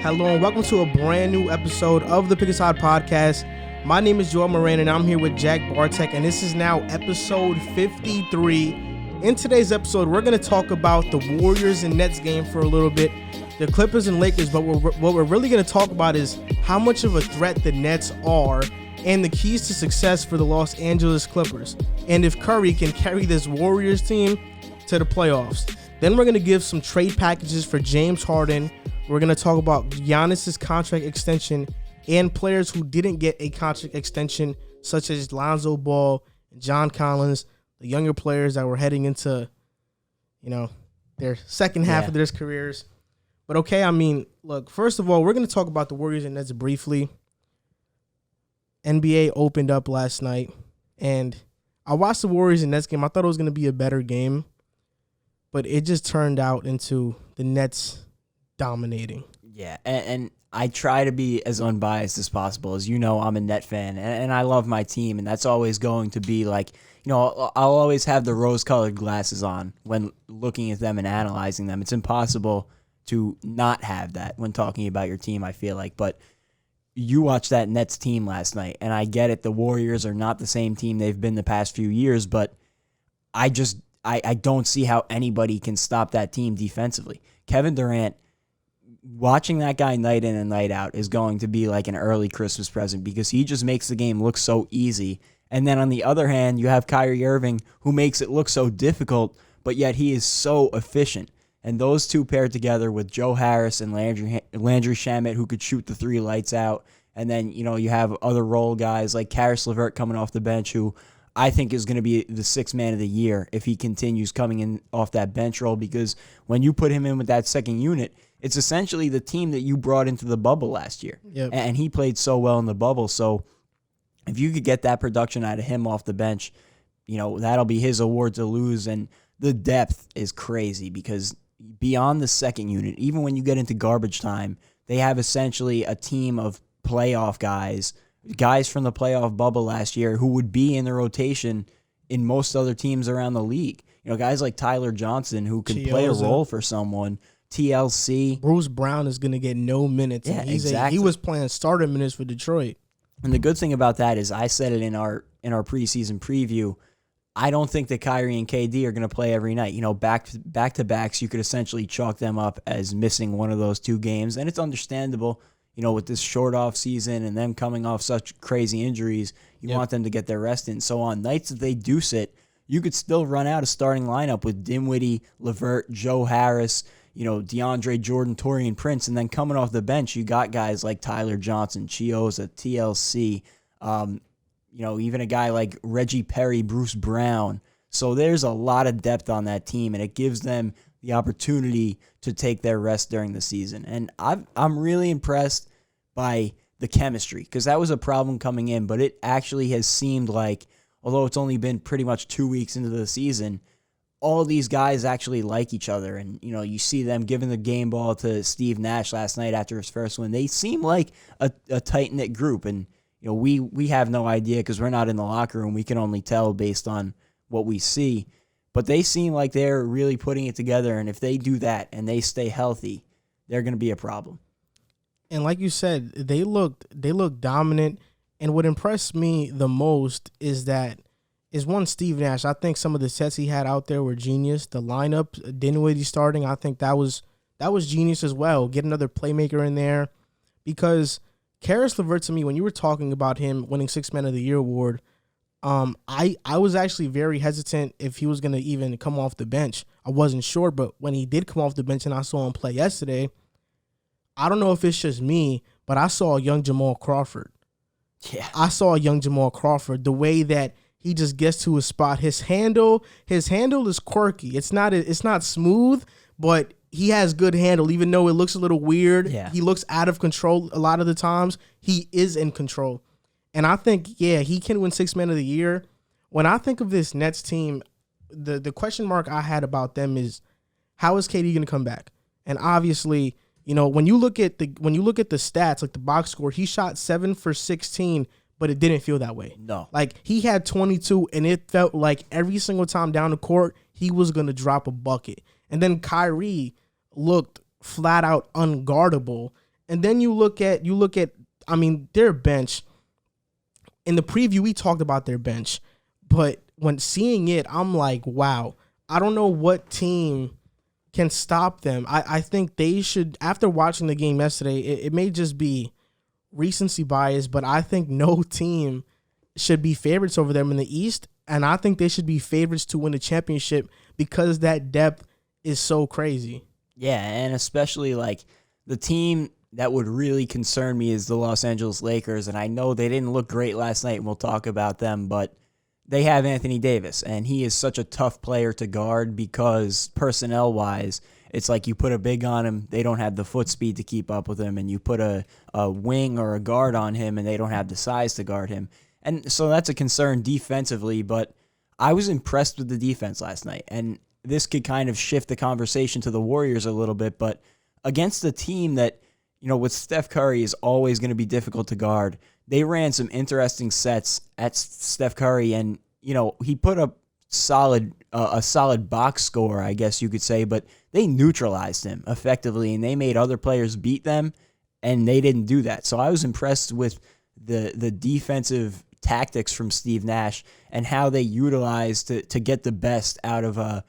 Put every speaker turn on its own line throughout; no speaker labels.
Hello and welcome to a brand new episode of the Pick a Side Podcast. My name is Moran and I'm here with Jack Barteck, and this is now episode 53. In today's episode, we're going to talk about the Warriors and Nets game for a little bit, the Clippers and Lakers, but what we're really going to talk about is how much of a threat the Nets are and the keys to success for the Los Angeles Clippers, and if Curry can carry this Warriors team to the playoffs. Then we're going to give some trade packages for James Harden. We're going to talk about Giannis' contract extension and players who didn't get a contract extension, such as Lonzo Ball, John Collins, the younger players that were heading into, their second half of their careers. But look, first of all, we're going to talk about the Warriors and Nets briefly. NBA opened up last night, and I watched the Warriors and Nets game. I thought it was going to be a better game, but it just turned out into the Nets dominating.
Yeah, and I try to be as unbiased as possible. As you know, I'm a Net fan, and I love my team, and that's always going to be like, I'll always have the rose-colored glasses on when looking at them and analyzing them. It's impossible to not have that when talking about your team, I feel like. But you watched that Nets team last night, and I get it. The Warriors are not the same team they've been the past few years, but I don't see how anybody can stop that team defensively. Kevin Durant, watching that guy night in and night out is going to be like an early Christmas present because he just makes the game look so easy. And then on the other hand, you have Kyrie Irving, who makes it look so difficult, but yet he is so efficient. And those two paired together with Joe Harris and Landry Shamet, who could shoot the three lights out. And then, you have other role guys like Karis LeVert coming off the bench, who I think is going to be the sixth man of the year if he continues coming in off that bench role, because when you put him in with that second unit, it's essentially the team that you brought into the bubble last year.
Yep.
And he played so well in the bubble. So if you could get that production out of him off the bench, that'll be his award to lose. And the depth is crazy because beyond the second unit, even when you get into garbage time, they have essentially a team of playoff guys from the playoff bubble last year who would be in the rotation in most other teams around the league. Guys like Tyler Johnson who can play a role for someone. TLC.
Bruce Brown is going to get no minutes.
Yeah, exactly.
He was playing starter minutes for Detroit.
And the good thing about that is I said it in our preseason preview. I don't think that Kyrie and KD are going to play every night. Back-to-backs, you could essentially chalk them up as missing one of those two games. And it's understandable, with this short off season and them coming off such crazy injuries, you want them to get their rest in. So on nights that they do sit, you could still run out a starting lineup with Dinwiddie, LeVert, Joe Harris, DeAndre Jordan, Taurean Prince, and then coming off the bench, you got guys like Tyler Johnson, Chioza, TLC, even a guy like Reggie Perry, Bruce Brown. So there's a lot of depth on that team, and it gives them the opportunity to take their rest during the season. And I'm really impressed by the chemistry, because that was a problem coming in, but it actually has seemed like, although it's only been pretty much 2 weeks into the season, all these guys actually like each other. And, you see them giving the game ball to Steve Nash last night after his first win. They seem like a tight-knit group. And, we have no idea because we're not in the locker room. We can only tell based on what we see. But they seem like they're really putting it together. And if they do that and they stay healthy, they're going to be a problem.
And like you said, they look dominant. And what impressed me the most is one, Steve Nash. I think some of the sets he had out there were genius. The lineup, Dinwiddie starting, I think that was genius as well. Get another playmaker in there, because Karis LeVert, to me, when you were talking about him winning Sixth Man of the Year award, I was actually very hesitant if he was going to even come off the bench. I wasn't sure, but when he did come off the bench and I saw him play yesterday, I don't know if it's just me, but I saw a young Jamal Crawford.
Yeah,
I saw a young Jamal Crawford. The way that he just gets to his spot. His handle is quirky. It's not smooth, but he has good handle. Even though it looks a little weird, He looks out of control a lot of the times. He is in control. And I think, he can win Sixth Man of the Year. When I think of this Nets team, the question mark I had about them is, how is KD going to come back? And obviously, when you look at the stats, like the box score, he shot 7 for 16. But it didn't feel that way.
No.
Like, he had 22, and it felt like every single time down the court, he was going to drop a bucket. And then Kyrie looked flat out unguardable. And then you look at, I mean, their bench. In the preview, we talked about their bench, but when seeing it, I'm like, wow, I don't know what team can stop them. I think they should, after watching the game yesterday, it may just be recency bias, but I think no team should be favorites over them in the East, and I think they should be favorites to win the championship because that depth is so crazy.
Yeah, and especially like the team that would really concern me is the Los Angeles Lakers, and I know they didn't look great last night, and we'll talk about them, but they have Anthony Davis, and he is such a tough player to guard because personnel-wise, it's like you put a big on him, they don't have the foot speed to keep up with him, and you put a wing or a guard on him, and they don't have the size to guard him. And so that's a concern defensively, but I was impressed with the defense last night, and this could kind of shift the conversation to the Warriors a little bit, but against a team that, you know, with Steph Curry is always going to be difficult to guard, they ran some interesting sets at Steph Curry, and, you know, he put up a solid box score, I guess you could say, but they neutralized him effectively, and they made other players beat them, and they didn't do that. So I was impressed with the defensive tactics from Steve Nash and how they utilized to get the best out of a,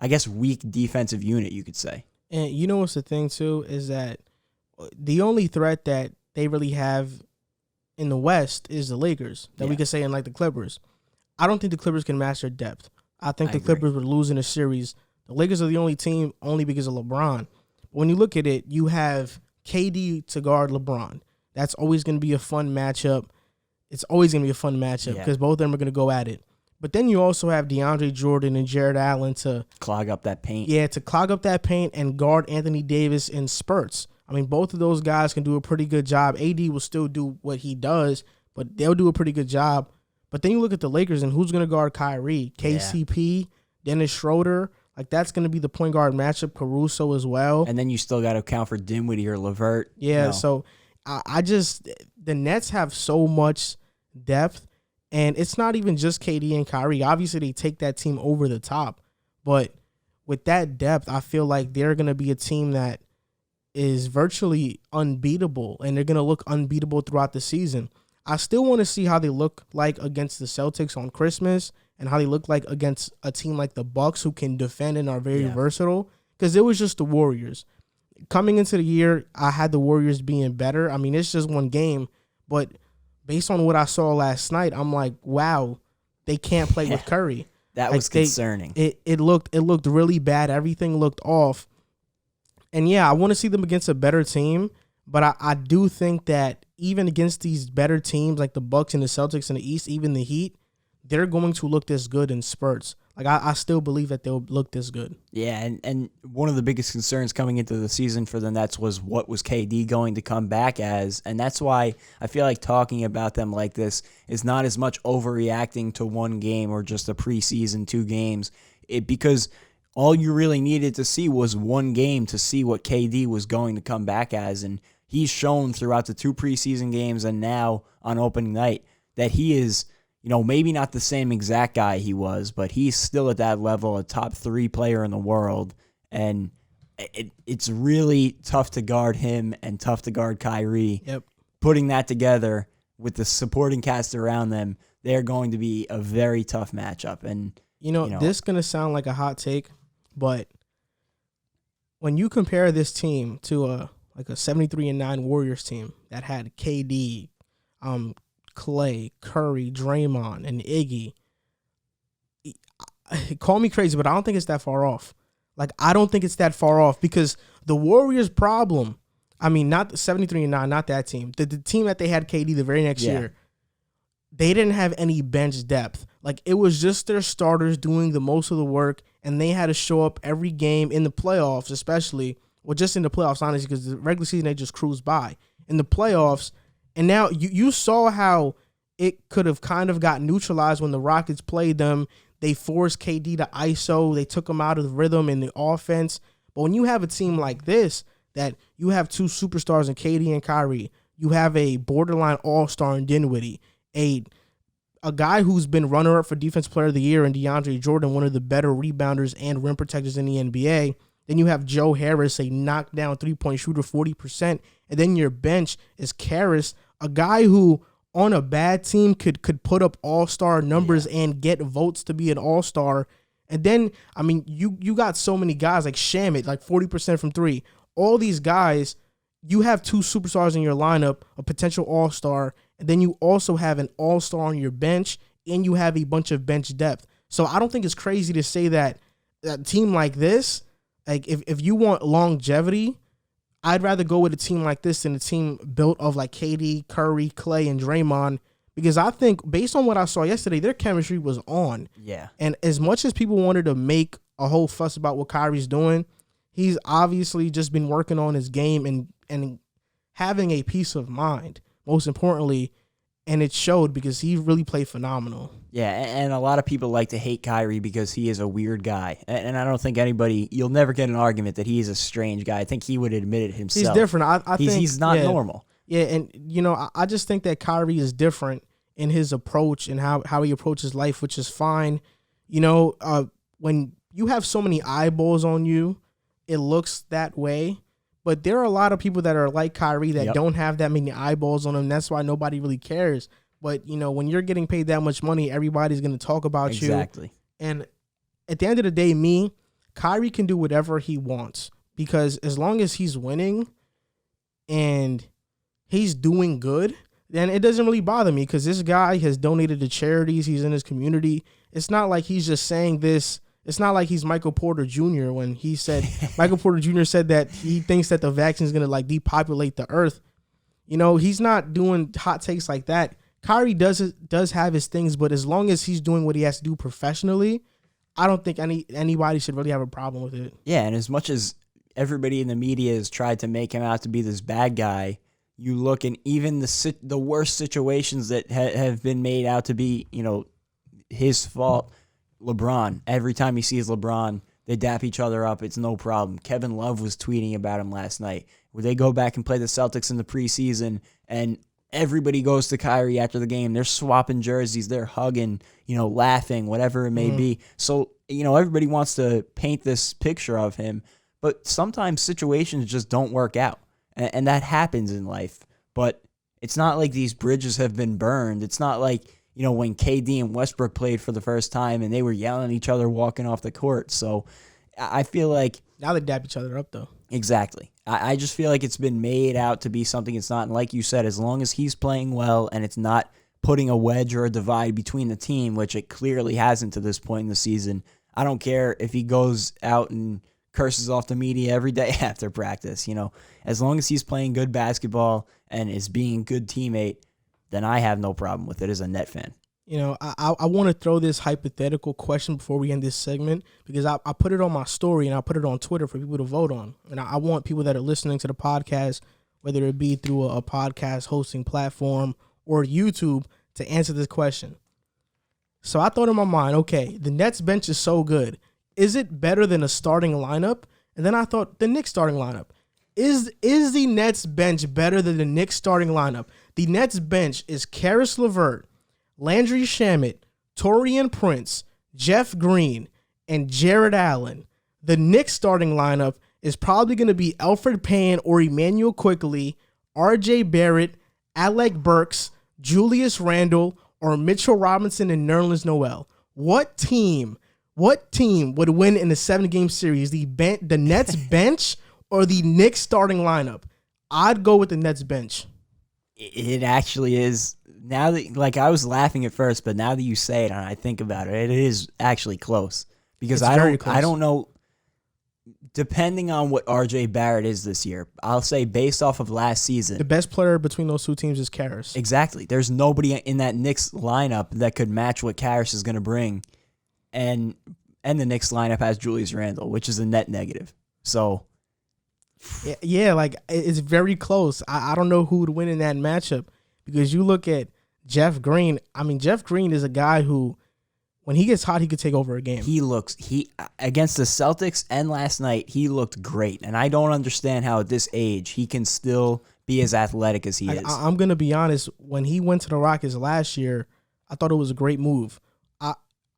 I guess, weak defensive unit, you could say.
And you know what's the thing, too, is that the only threat that they really have in the West is the Lakers, that we could say in like the Clippers. I don't think the Clippers can match their depth. I think the Clippers would lose in a series. The Lakers are the only team only because of LeBron. But when you look at it, you have KD to guard LeBron. That's always going to be a fun matchup. It's always going to be a fun matchup because both of them are going to go at it. But then you also have DeAndre Jordan and Jared Allen to
clog up that paint.
Yeah, to clog up that paint and guard Anthony Davis in spurts. I mean, both of those guys can do a pretty good job. AD will still do what he does, but they'll do a pretty good job. But then you look at the Lakers and who's going to guard Kyrie? KCP, Dennis Schroeder. Like, that's going to be the point guard matchup. Caruso as well.
And then you still got to account for Dinwiddie or LeVert.
Yeah, so I just – the Nets have so much depth, and it's not even just KD and Kyrie. Obviously, they take that team over the top. But with that depth, I feel like they're going to be a team that is virtually unbeatable, and they're going to look unbeatable throughout the season. I still want to see how they look like against the Celtics on Christmas and how they look like against a team like the Bucks who can defend and are very versatile, because it was just the Warriors. Coming into the year, I had the Warriors being better. I mean, it's just one game, but based on what I saw last night, I'm like, wow, they can't play with Curry.
That was concerning.
It looked really bad. Everything looked off. And yeah, I want to see them against a better team, but I do think that even against these better teams like the Bucks and the Celtics in the East, even the Heat, they're going to look this good in spurts. Like, I still believe that they'll look this good.
Yeah, and one of the biggest concerns coming into the season for the Nets was what was KD going to come back as, and that's why I feel like talking about them like this is not as much overreacting to one game or just a preseason 2 games, because all you really needed to see was one game to see what KD was going to come back as, and he's shown throughout the 2 preseason games and now on opening night that he is, you know, maybe not the same exact guy he was, but he's still at that level, a top 3 player in the world, and it's really tough to guard him and tough to guard Kyrie.
Yep.
Putting that together with the supporting cast around them, they're going to be a very tough matchup. And
you know this is going to sound like a hot take, but when you compare this team to a 73-9 Warriors team that had KD, Clay, Curry, Draymond, and Iggy, call me crazy, but I don't think it's that far off. Like, I don't think it's that far off because the Warriors' problem, I mean, not the 73-9, not that team. The team that they had KD the very next year, they didn't have any bench depth. Like, it was just their starters doing the most of the work, and they had to show up every game in the playoffs, especially. Well, just in the playoffs, honestly, because the regular season, they just cruised by. In the playoffs, and now you saw how it could have kind of got neutralized when the Rockets played them. They forced KD to ISO. They took him out of the rhythm in the offense. But when you have a team like this, that you have 2 superstars in KD and Kyrie, you have a borderline all-star in Dinwiddie, a guy who's been runner-up for Defensive Player of the Year in DeAndre Jordan, one of the better rebounders and rim protectors in the NBA. Then you have Joe Harris, a knockdown 3-point shooter, 40%, And then your bench is Karras, a guy who on a bad team could put up all-star numbers and get votes to be an all-star. And then, I mean, you got so many guys like Shamit, like 40% from three. All these guys, you have two superstars in your lineup, a potential all-star, and then you also have an all-star on your bench, and you have a bunch of bench depth. So I don't think it's crazy to say that a team like this, like if you want longevity, I'd rather go with a team like this than a team built of like KD, Curry, Clay, and Draymond, because I think based on what I saw yesterday, their chemistry was on.
Yeah.
And as much as people wanted to make a whole fuss about what Kyrie's doing, he's obviously just been working on his game and having a peace of mind, most importantly, and it showed because he really played phenomenal.
Yeah, and a lot of people like to hate Kyrie because he is a weird guy. And I don't think you'll never get an argument that he's a strange guy. I think he would admit it himself.
He's different. I think
he's not normal.
Yeah, and I just think that Kyrie is different in his approach and how he approaches life, which is fine. When you have so many eyeballs on you, it looks that way. But there are a lot of people that are like Kyrie that don't have that many eyeballs on them. That's why nobody really cares. But, when you're getting paid that much money, everybody's going to talk about you.
Exactly.
And at the end of the day, Kyrie can do whatever he wants, because as long as he's winning and he's doing good, then it doesn't really bother me, because this guy has donated to charities. He's in his community. It's not like he's just saying this. It's not like he's Michael Porter Jr. when he said Michael Porter Jr. said that he thinks that the vaccine is going to like depopulate the earth. He's not doing hot takes like that. Kyrie does have his things, but as long as he's doing what he has to do professionally, I don't think anybody should really have a problem with it.
Yeah, and as much as everybody in the media has tried to make him out to be this bad guy, you look and even the worst situations that have been made out to be, his fault. LeBron, every time he sees LeBron, they dap each other up. It's no problem. Kevin Love was tweeting about him last night, where they go back and play the Celtics in the preseason, and everybody goes to Kyrie after the game. They're swapping jerseys. They're hugging, laughing, whatever it may be. So, everybody wants to paint this picture of him, but sometimes situations just don't work out, and that happens in life. But it's not like these bridges have been burned. It's not like, when KD and Westbrook played for the first time and they were yelling at each other walking off the court. So I feel like...
Now they dap each other up, though.
Exactly. I just feel like it's been made out to be something it's not. And like you said, as long as he's playing well and it's not putting a wedge or a divide between the team, which it clearly hasn't to this point in the season, I don't care if he goes out and curses off the media every day after practice. As long as he's playing good basketball and is being a good teammate, then I have no problem with it as a Net fan.
I want to throw this hypothetical question before we end this segment, because I put it on my story and I put it on Twitter for people to vote on. And I want people that are listening to the podcast, whether it be through a podcast hosting platform or YouTube, to answer this question. So I thought in my mind, okay, the Nets bench is so good. Is it better than a starting lineup? And then I thought, the Knicks starting lineup. Is the Nets bench better than the Knicks starting lineup? The Nets bench is Karis LeVert, Landry Shamet, Taurean Prince, Jeff Green, and Jared Allen. The Knicks starting lineup is probably going to be Elfrid Payne or Emmanuel Quickley, R.J. Barrett, Alec Burks, Julius Randle, or Mitchell Robinson and Nerlens Noel. What team would win in the 7-game series? The Nets bench or the Knicks starting lineup? I'd go with the Nets bench.
It actually is. Now that, I was laughing at first, but now that you say it and I think about it, it is actually close. Because I don't know, depending on what RJ Barrett is this year, I'll say based off of last season,
the best player between those two teams is Karis.
Exactly. There's nobody in that Knicks lineup that could match what Karis is going to bring. And the Knicks lineup has Julius Randle, which is a net negative. So
yeah, it's very close. I don't know who would win in that matchup, because you look at Jeff Green. I mean, Jeff Green is a guy who, when he gets hot, he could take over a game.
He against the Celtics and last night, he looked great. And I don't understand how at this age he can still be as athletic as he is.
I'm going to be honest. When he went to the Rockets last year, I thought it was a great move.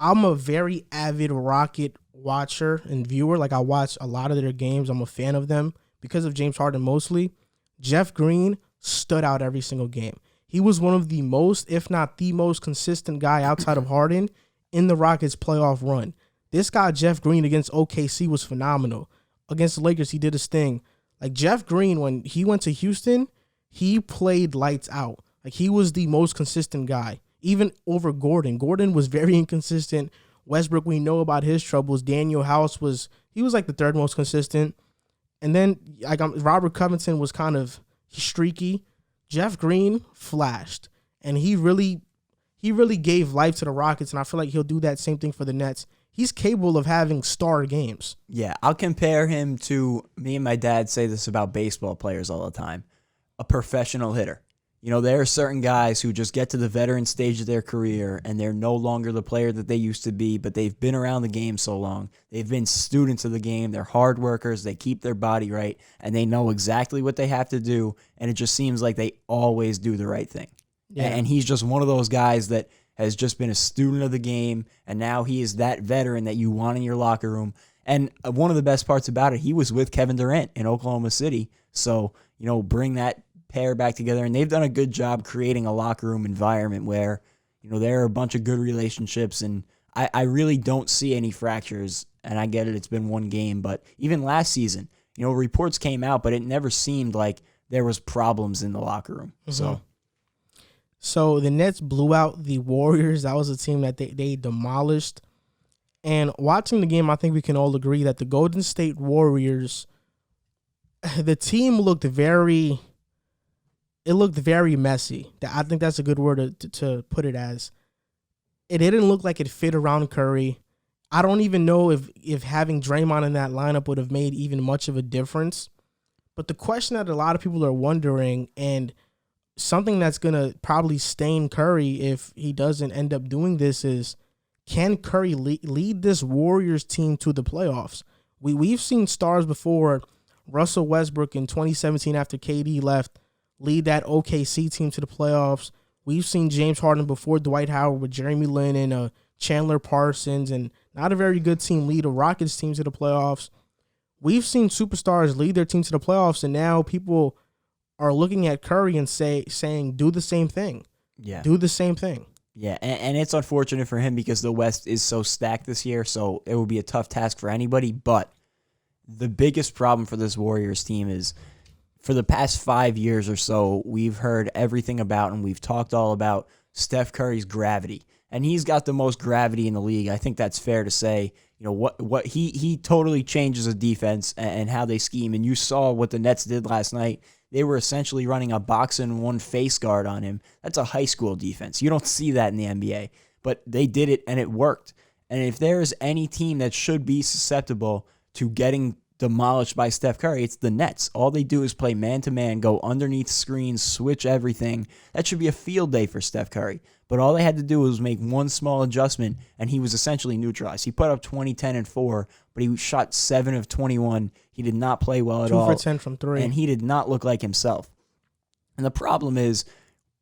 I'm a very avid Rocket watcher and viewer. I watch a lot of their games. I'm a fan of them because of James Harden mostly. Jeff Green stood out every single game. He was one of the most, if not the most consistent guy outside of Harden in the Rockets playoff run. This guy, Jeff Green, against OKC was phenomenal. Against the Lakers, he did his thing. Like, Jeff Green, when he went to Houston, he played lights out. Like, he was the most consistent guy, even over Gordon. Gordon was very inconsistent. Westbrook, we know about his troubles. Daniel House he was like the third most consistent. And then Robert Covington was kind of streaky. Jeff Green flashed, and he really gave life to the Rockets, and I feel like he'll do that same thing for the Nets. He's capable of having star games.
Yeah, I'll compare him to, me and my dad say this about baseball players all the time, a professional hitter. You know, there are certain guys who just get to the veteran stage of their career and they're no longer the player that they used to be, but they've been around the game so long. They've been students of the game. They're hard workers. They keep their body right, and they know exactly what they have to do, and it just seems like they always do the right thing. Yeah. And he's just one of those guys that has just been a student of the game, and now he is that veteran that you want in your locker room. And one of the best parts about it, he was with Kevin Durant in Oklahoma City, so, you know, bring that pair back together, and they've done a good job creating a locker room environment where, you know, there are a bunch of good relationships, and I really don't see any fractures, and I get it, it's been one game, but even last season, you know, reports came out, but it never seemed like there was problems in the locker room.
Mm-hmm. So the Nets blew out the Warriors. That was a team that they demolished, and watching the game, I think we can all agree that the Golden State Warriors, the team looked very messy. I think that's a good word to put it as. It didn't look like it fit around Curry. I don't even know if having Draymond in that lineup would have made even much of a difference. But the question that a lot of people are wondering, and something that's going to probably stain Curry if he doesn't end up doing this, is can Curry lead this Warriors team to the playoffs? We've seen stars before. Russell Westbrook in 2017 after KD left, lead that OKC team to the playoffs. We've seen James Harden before Dwight Howard with Jeremy Lin and Chandler Parsons, and not a very good team lead a Rockets team to the playoffs. We've seen superstars lead their team to the playoffs, and now people are looking at Curry and saying, do the same thing.
Yeah.
Do the same thing.
Yeah, and it's unfortunate for him because the West is so stacked this year, so it would be a tough task for anybody. But the biggest problem for this Warriors team is, for the past 5 years or so, we've heard everything about, and we've talked all about Steph Curry's gravity. And he's got the most gravity in the league. I think that's fair to say. You know, what he totally changes a defense and how they scheme. And you saw what the Nets did last night. They were essentially running a box and one face guard on him. That's a high school defense. You don't see that in the NBA. But they did it, and it worked. And if there is any team that should be susceptible to getting demolished by Steph Curry, it's the Nets. All they do is play man-to-man, go underneath screens, switch everything. That should be a field day for Steph Curry. But all they had to do was make one small adjustment, and he was essentially neutralized. He put up 20, 10, and 4, but he shot 7 of 21. He did not play well at all.
2 for 10 from 3.
And he did not look like himself. And the problem is,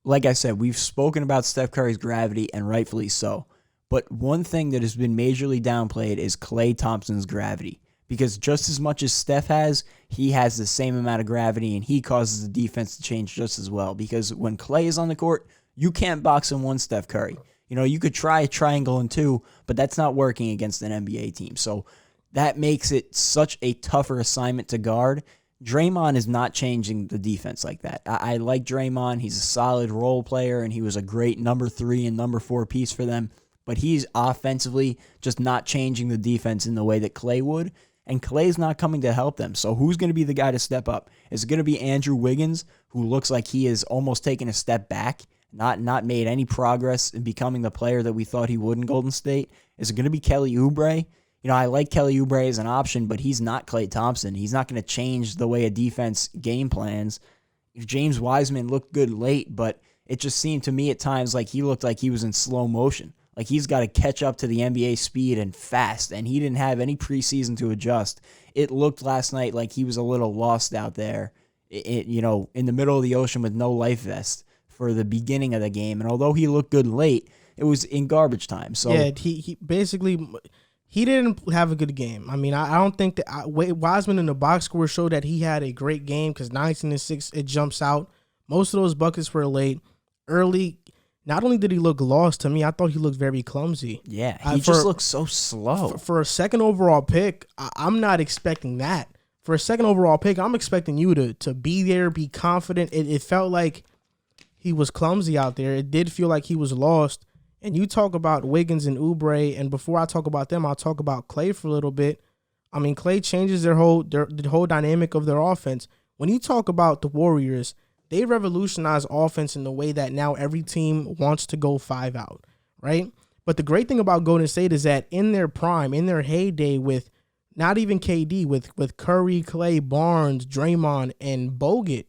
like I said, we've spoken about Steph Curry's gravity, and rightfully so. But one thing that has been majorly downplayed is Klay Thompson's gravity. Because just as much as Steph has, he has the same amount of gravity, and he causes the defense to change just as well. Because when Klay is on the court, you can't box and one Steph Curry. You know, you could try a triangle and 2, but that's not working against an NBA team. So that makes it such a tougher assignment to guard. Draymond is not changing the defense like that. I like Draymond. He's a solid role player, and he was a great number 3 and number 4 piece for them. But he's offensively just not changing the defense in the way that Klay would. And Klay's not coming to help them. So who's going to be the guy to step up? Is it going to be Andrew Wiggins, who looks like he is almost taking a step back, not made any progress in becoming the player that we thought he would in Golden State? Is it going to be Kelly Oubre? You know, I like Kelly Oubre as an option, but he's not Klay Thompson. He's not going to change the way a defense game plans. James Wiseman looked good late, but it just seemed to me at times like he looked like he was in slow motion. Like he's got to catch up to the NBA speed and fast, and he didn't have any preseason to adjust. It looked last night like he was a little lost out there, in the middle of the ocean with no life vest for the beginning of the game. And although he looked good late, it was in garbage time. So
yeah, he basically, He didn't have a good game. I mean, I don't think that Wiseman in the box score showed that he had a great game because 19 and 6, it jumps out. Most of those buckets were late. Early, not only did he look lost to me, I thought he looked very clumsy.
Yeah, he just looks so slow.
For a second overall pick, I'm not expecting that. For a second overall pick, I'm expecting you to be there, be confident. It felt like he was clumsy out there. It did feel like he was lost. And you talk about Wiggins and Oubre, and before I talk about them, I'll talk about Klay for a little bit. I mean, Klay changes the whole dynamic of their offense. When you talk about the Warriors, they revolutionized offense in the way that now every team wants to go 5 out, right? But the great thing about Golden State is that in their prime, in their heyday with not even KD, with Curry, Klay, Barnes, Draymond, and Bogut,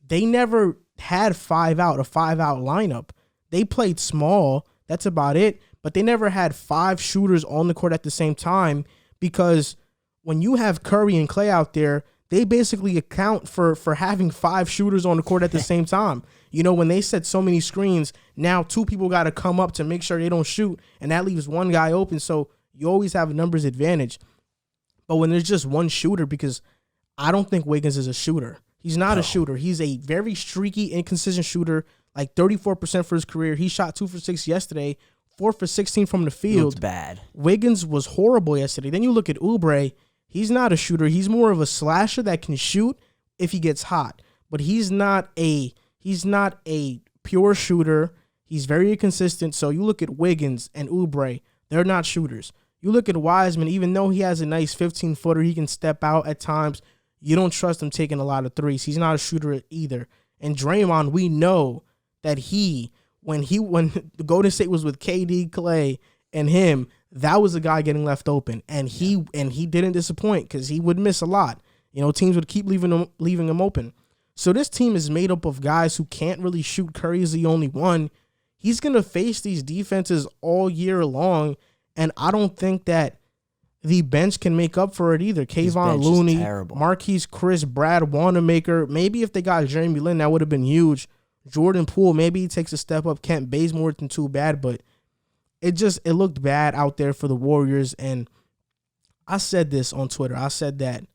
they never had 5 out, a 5 out lineup. They played small. That's about it. But they never had 5 shooters on the court at the same time because when you have Curry and Klay out there, they basically account for having 5 shooters on the court at the same time. You know, when they set so many screens, now 2 people got to come up to make sure they don't shoot, and that leaves one guy open. So you always have a numbers advantage. But when there's just one shooter, because I don't think Wiggins is a shooter. He's not a shooter. He's a very streaky, inconsistent shooter, like 34% for his career. He shot 2 for 6 yesterday, 4 for 16 from the field.
Looks bad.
Wiggins was horrible yesterday. Then you look at Oubre. He's not a shooter. He's more of a slasher that can shoot if he gets hot. But he's not a pure shooter. He's very inconsistent. So you look at Wiggins and Oubre, they're not shooters. You look at Wiseman, even though he has a nice 15-footer, he can step out at times. You don't trust him taking a lot of threes. He's not a shooter either. And Draymond, we know that when the Golden State was with KD, Klay, and him, that was the guy getting left open. And he didn't disappoint because he would miss a lot. You know, teams would keep leaving him open. So this team is made up of guys who can't really shoot. Curry is the only one. He's going to face these defenses all year long, and I don't think that the bench can make up for it either. Kayvon Looney, Marquise Chris, Brad Wanamaker. Maybe if they got Jeremy Lin, that would have been huge. Jordan Poole, maybe he takes a step up. Kent Bazemore isn't too bad, but it looked bad out there for the Warriors. And I said this on Twitter. I said that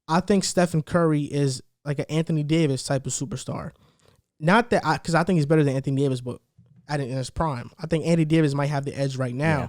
I think Stephen Curry is like an Anthony Davis type of superstar. Not that because I think he's better than Anthony Davis, but in his prime. I think Anthony Davis might have the edge right now. Yeah.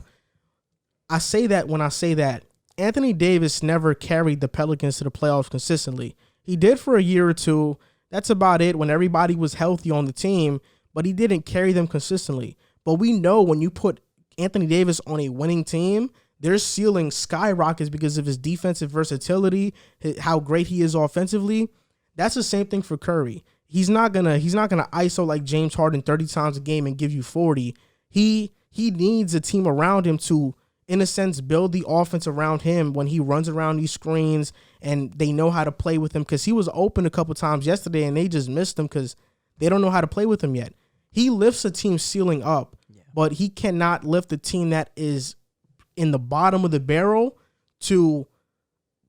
I say that when I say that Anthony Davis never carried the Pelicans to the playoffs consistently. He did for a year or two. That's about it when everybody was healthy on the team, but he didn't carry them consistently. But we know when you put Anthony Davis on a winning team, their ceiling skyrockets because of his defensive versatility, how great he is offensively. That's the same thing for Curry. He's not gonna ISO like James Harden 30 times a game and give you 40. He needs a team around him to, in a sense, build the offense around him when he runs around these screens and they know how to play with him, because he was open a couple times yesterday and they just missed him because they don't know how to play with him yet. He lifts a team ceiling up, but he cannot lift a team that is in the bottom of the barrel to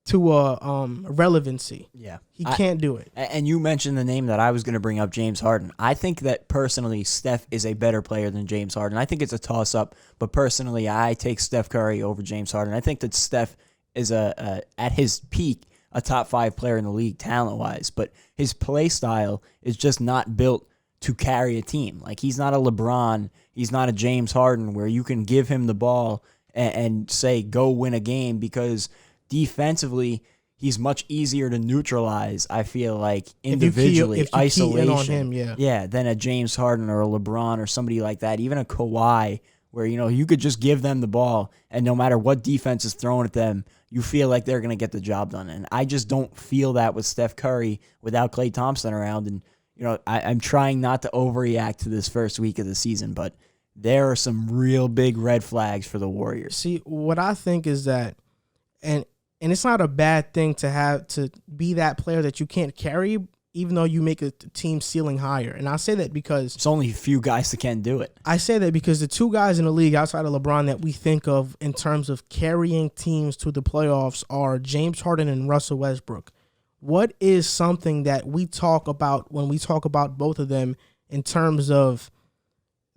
relevancy.
Yeah.
He can't do it.
And you mentioned the name that I was going to bring up, James Harden. I think that personally Steph is a better player than James Harden. I think it's a toss-up, but personally I take Steph Curry over James Harden. I think that Steph is at his peak a top 5 player in the league talent-wise, but his play style is just not built to carry a team. Like, he's not a LeBron, he's not a James Harden where you can give him the ball and say, go win a game, because defensively, he's much easier to neutralize, I feel like, individually,
if you
isolation.
Key in on him,
than a James Harden or a LeBron or somebody like that, even a Kawhi, where, you know, you could just give them the ball, and no matter what defense is thrown at them, you feel like they're going to get the job done. And I just don't feel that with Steph Curry without Klay Thompson around. And, you know, I'm trying not to overreact to this first week of the season, but there are some real big red flags for the Warriors.
See, what I think is that, and it's not a bad thing to have to be that player that you can't carry, even though you make a team ceiling higher. And I say that because
it's only a few guys that can do it.
I say that because the 2 guys in the league outside of LeBron that we think of in terms of carrying teams to the playoffs are James Harden and Russell Westbrook. What is something that we talk about when we talk about both of them in terms of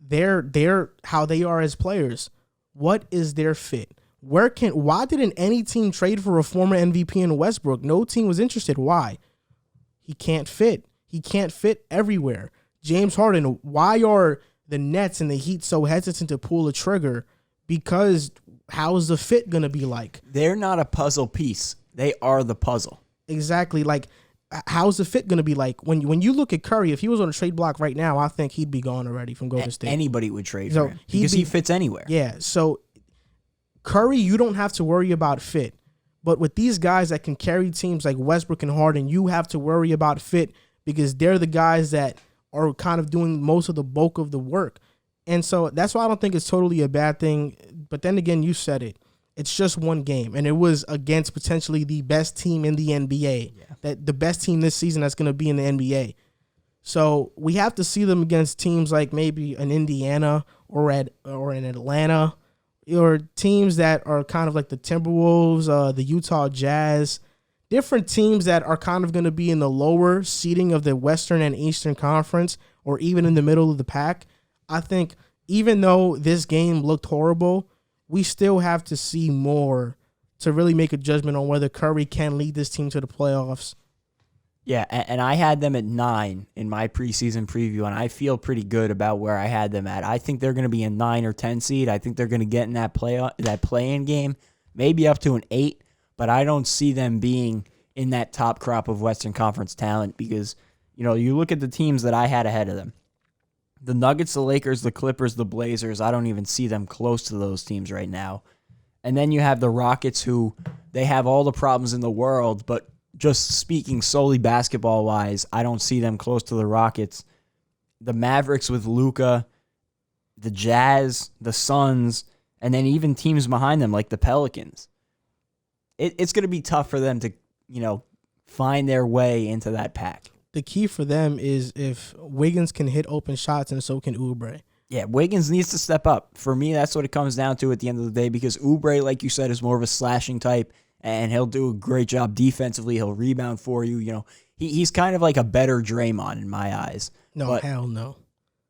their how they are as players? What is their fit? Why didn't any team trade for a former MVP in Westbrook? No team was interested. Why? He can't fit. He can't fit everywhere. James Harden, why are the Nets and the Heat so hesitant to pull a trigger? Because how's the fit going to be like?
They're not a puzzle piece. They are the puzzle.
Exactly. Like, how's the fit going to be like? When you look at Curry, if he was on a trade block right now, I think he'd be gone already from Golden State.
Anybody would trade for him because he fits anywhere.
Yeah, so Curry, you don't have to worry about fit. But with these guys that can carry teams like Westbrook and Harden, you have to worry about fit because they're the guys that are kind of doing most of the bulk of the work. And so that's why I don't think it's totally a bad thing. But then again, you said it. It's just one game, and it was against potentially the best team in the NBA, that the best team this season that's going to be in the NBA. So we have to see them against teams like maybe an Indiana or in Atlanta, or teams that are kind of like the Timberwolves, the Utah Jazz, different teams that are kind of going to be in the lower seeding of the Western and Eastern Conference, or even in the middle of the pack. I think even though this game looked horrible, we still have to see more to really make a judgment on whether Curry can lead this team to the playoffs.
Yeah, and I had them at 9 in my preseason preview, and I feel pretty good about where I had them at. I think they're going to be a 9 or 10 seed. I think they're going to get in that play-in game, maybe up to an 8, but I don't see them being in that top crop of Western Conference talent because, you look at the teams that I had ahead of them. The Nuggets, the Lakers, the Clippers, the Blazers, I don't even see them close to those teams right now. And then you have the Rockets, who they have all the problems in the world, but just speaking solely basketball-wise, I don't see them close to the Rockets. The Mavericks with Luka, the Jazz, the Suns, and then even teams behind them like the Pelicans. It's going to be tough for them to, find their way into that pack.
The key for them is if Wiggins can hit open shots and so can Oubre.
Yeah, Wiggins needs to step up. For me, that's what it comes down to at the end of the day because Oubre, like you said, is more of a slashing type, and he'll do a great job defensively. He'll rebound for you. He's kind of like a better Draymond in my eyes.
No,
but
hell no.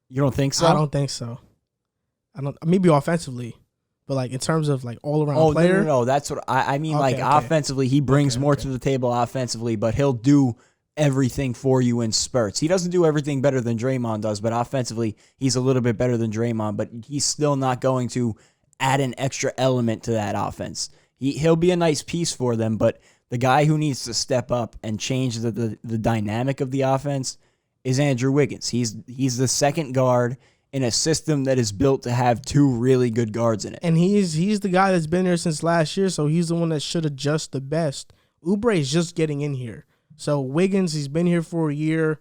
You don't think so?
I don't think so. Maybe offensively, but like in terms of like all around player.
No. That's what I mean. Okay, offensively, he brings more to the table offensively, but he'll do everything for you in spurts. He doesn't do everything better than Draymond does, but offensively, he's a little bit better than Draymond, but he's still not going to add an extra element to that offense. He'll be a nice piece for them, but the guy who needs to step up and change the dynamic of the offense is Andrew Wiggins. He's the second guard in a system that is built to have 2 really good guards in it.
And he's the guy that's been there since last year, so he's the one that should adjust the best. Oubre is just getting in here. So Wiggins, he's been here for a year.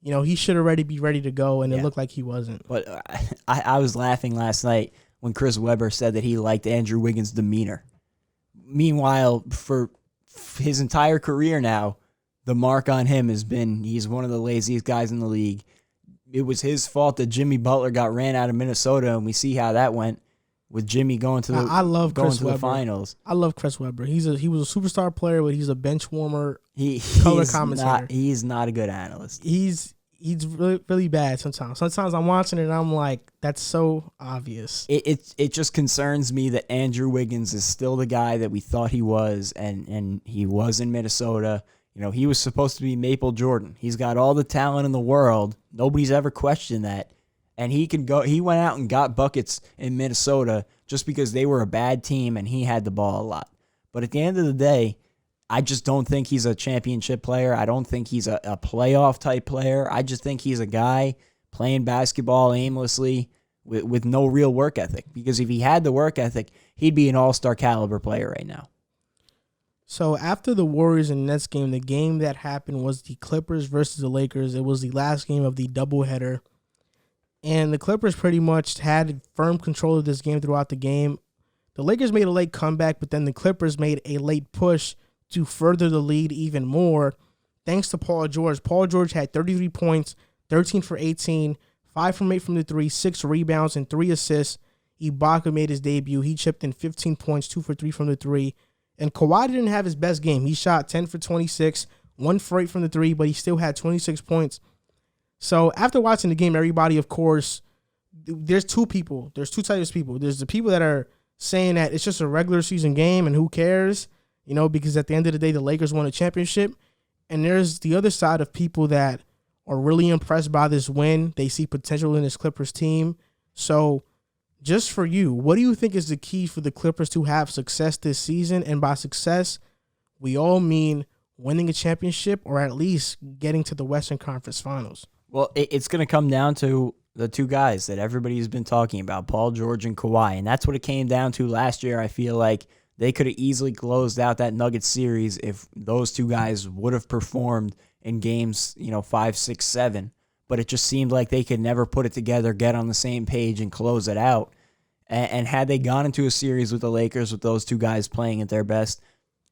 He should already be ready to go, and it looked like he wasn't.
But I was laughing last night when Chris Webber said that he liked Andrew Wiggins' demeanor. Meanwhile, for his entire career now, the mark on him has been he's one of the laziest guys in the league. It was his fault that Jimmy Butler got ran out of Minnesota, and we see how that went with Jimmy going to the finals.
I love Chris Webber. He was a superstar player, but he's a bench warmer.
Color commentator. He's not a good analyst.
He's really, really bad sometimes. Sometimes I'm watching it and I'm like, that's so obvious.
It just concerns me that Andrew Wiggins is still the guy that we thought he was, and he was in Minnesota. He was supposed to be Maple Jordan. He's got all the talent in the world. Nobody's ever questioned that. And he went out and got buckets in Minnesota just because they were a bad team and he had the ball a lot. But at the end of the day, I just don't think he's a championship player. I don't think he's a playoff type player. I just think he's a guy playing basketball aimlessly with no real work ethic. Because if he had the work ethic, he'd be an all-star caliber player right now.
So after the Warriors and Nets game, the game that happened was the Clippers versus the Lakers. It was the last game of the doubleheader. And the Clippers pretty much had firm control of this game throughout the game. The Lakers made a late comeback, but then the Clippers made a late push to further the lead even more, thanks to Paul George. Paul George had 33 points, 13 for 18, 5 from 8 from the 3, 6 rebounds, and 3 assists. Ibaka made his debut. He chipped in 15 points, 2 for 3 from the 3. And Kawhi didn't have his best game. He shot 10 for 26, 1 for 8 from the 3, but he still had 26 points. So after watching the game, everybody, of course, there's 2 people. There's 2 types of people. There's the people that are saying that it's just a regular season game and who cares, because at the end of the day, the Lakers won a championship. And there's the other side of people that are really impressed by this win. They see potential in this Clippers team. So just for you, what do you think is the key for the Clippers to have success this season? And by success, we all mean winning a championship or at least getting to the Western Conference Finals.
Well, it's going to come down to the two guys that everybody's been talking about, Paul George and Kawhi. And that's what it came down to last year. I feel like they could have easily closed out that Nuggets series if those two guys would have performed in games, 5, 6, 7. But it just seemed like they could never put it together, get on the same page, and close it out. And had they gone into a series with the Lakers with those two guys playing at their best,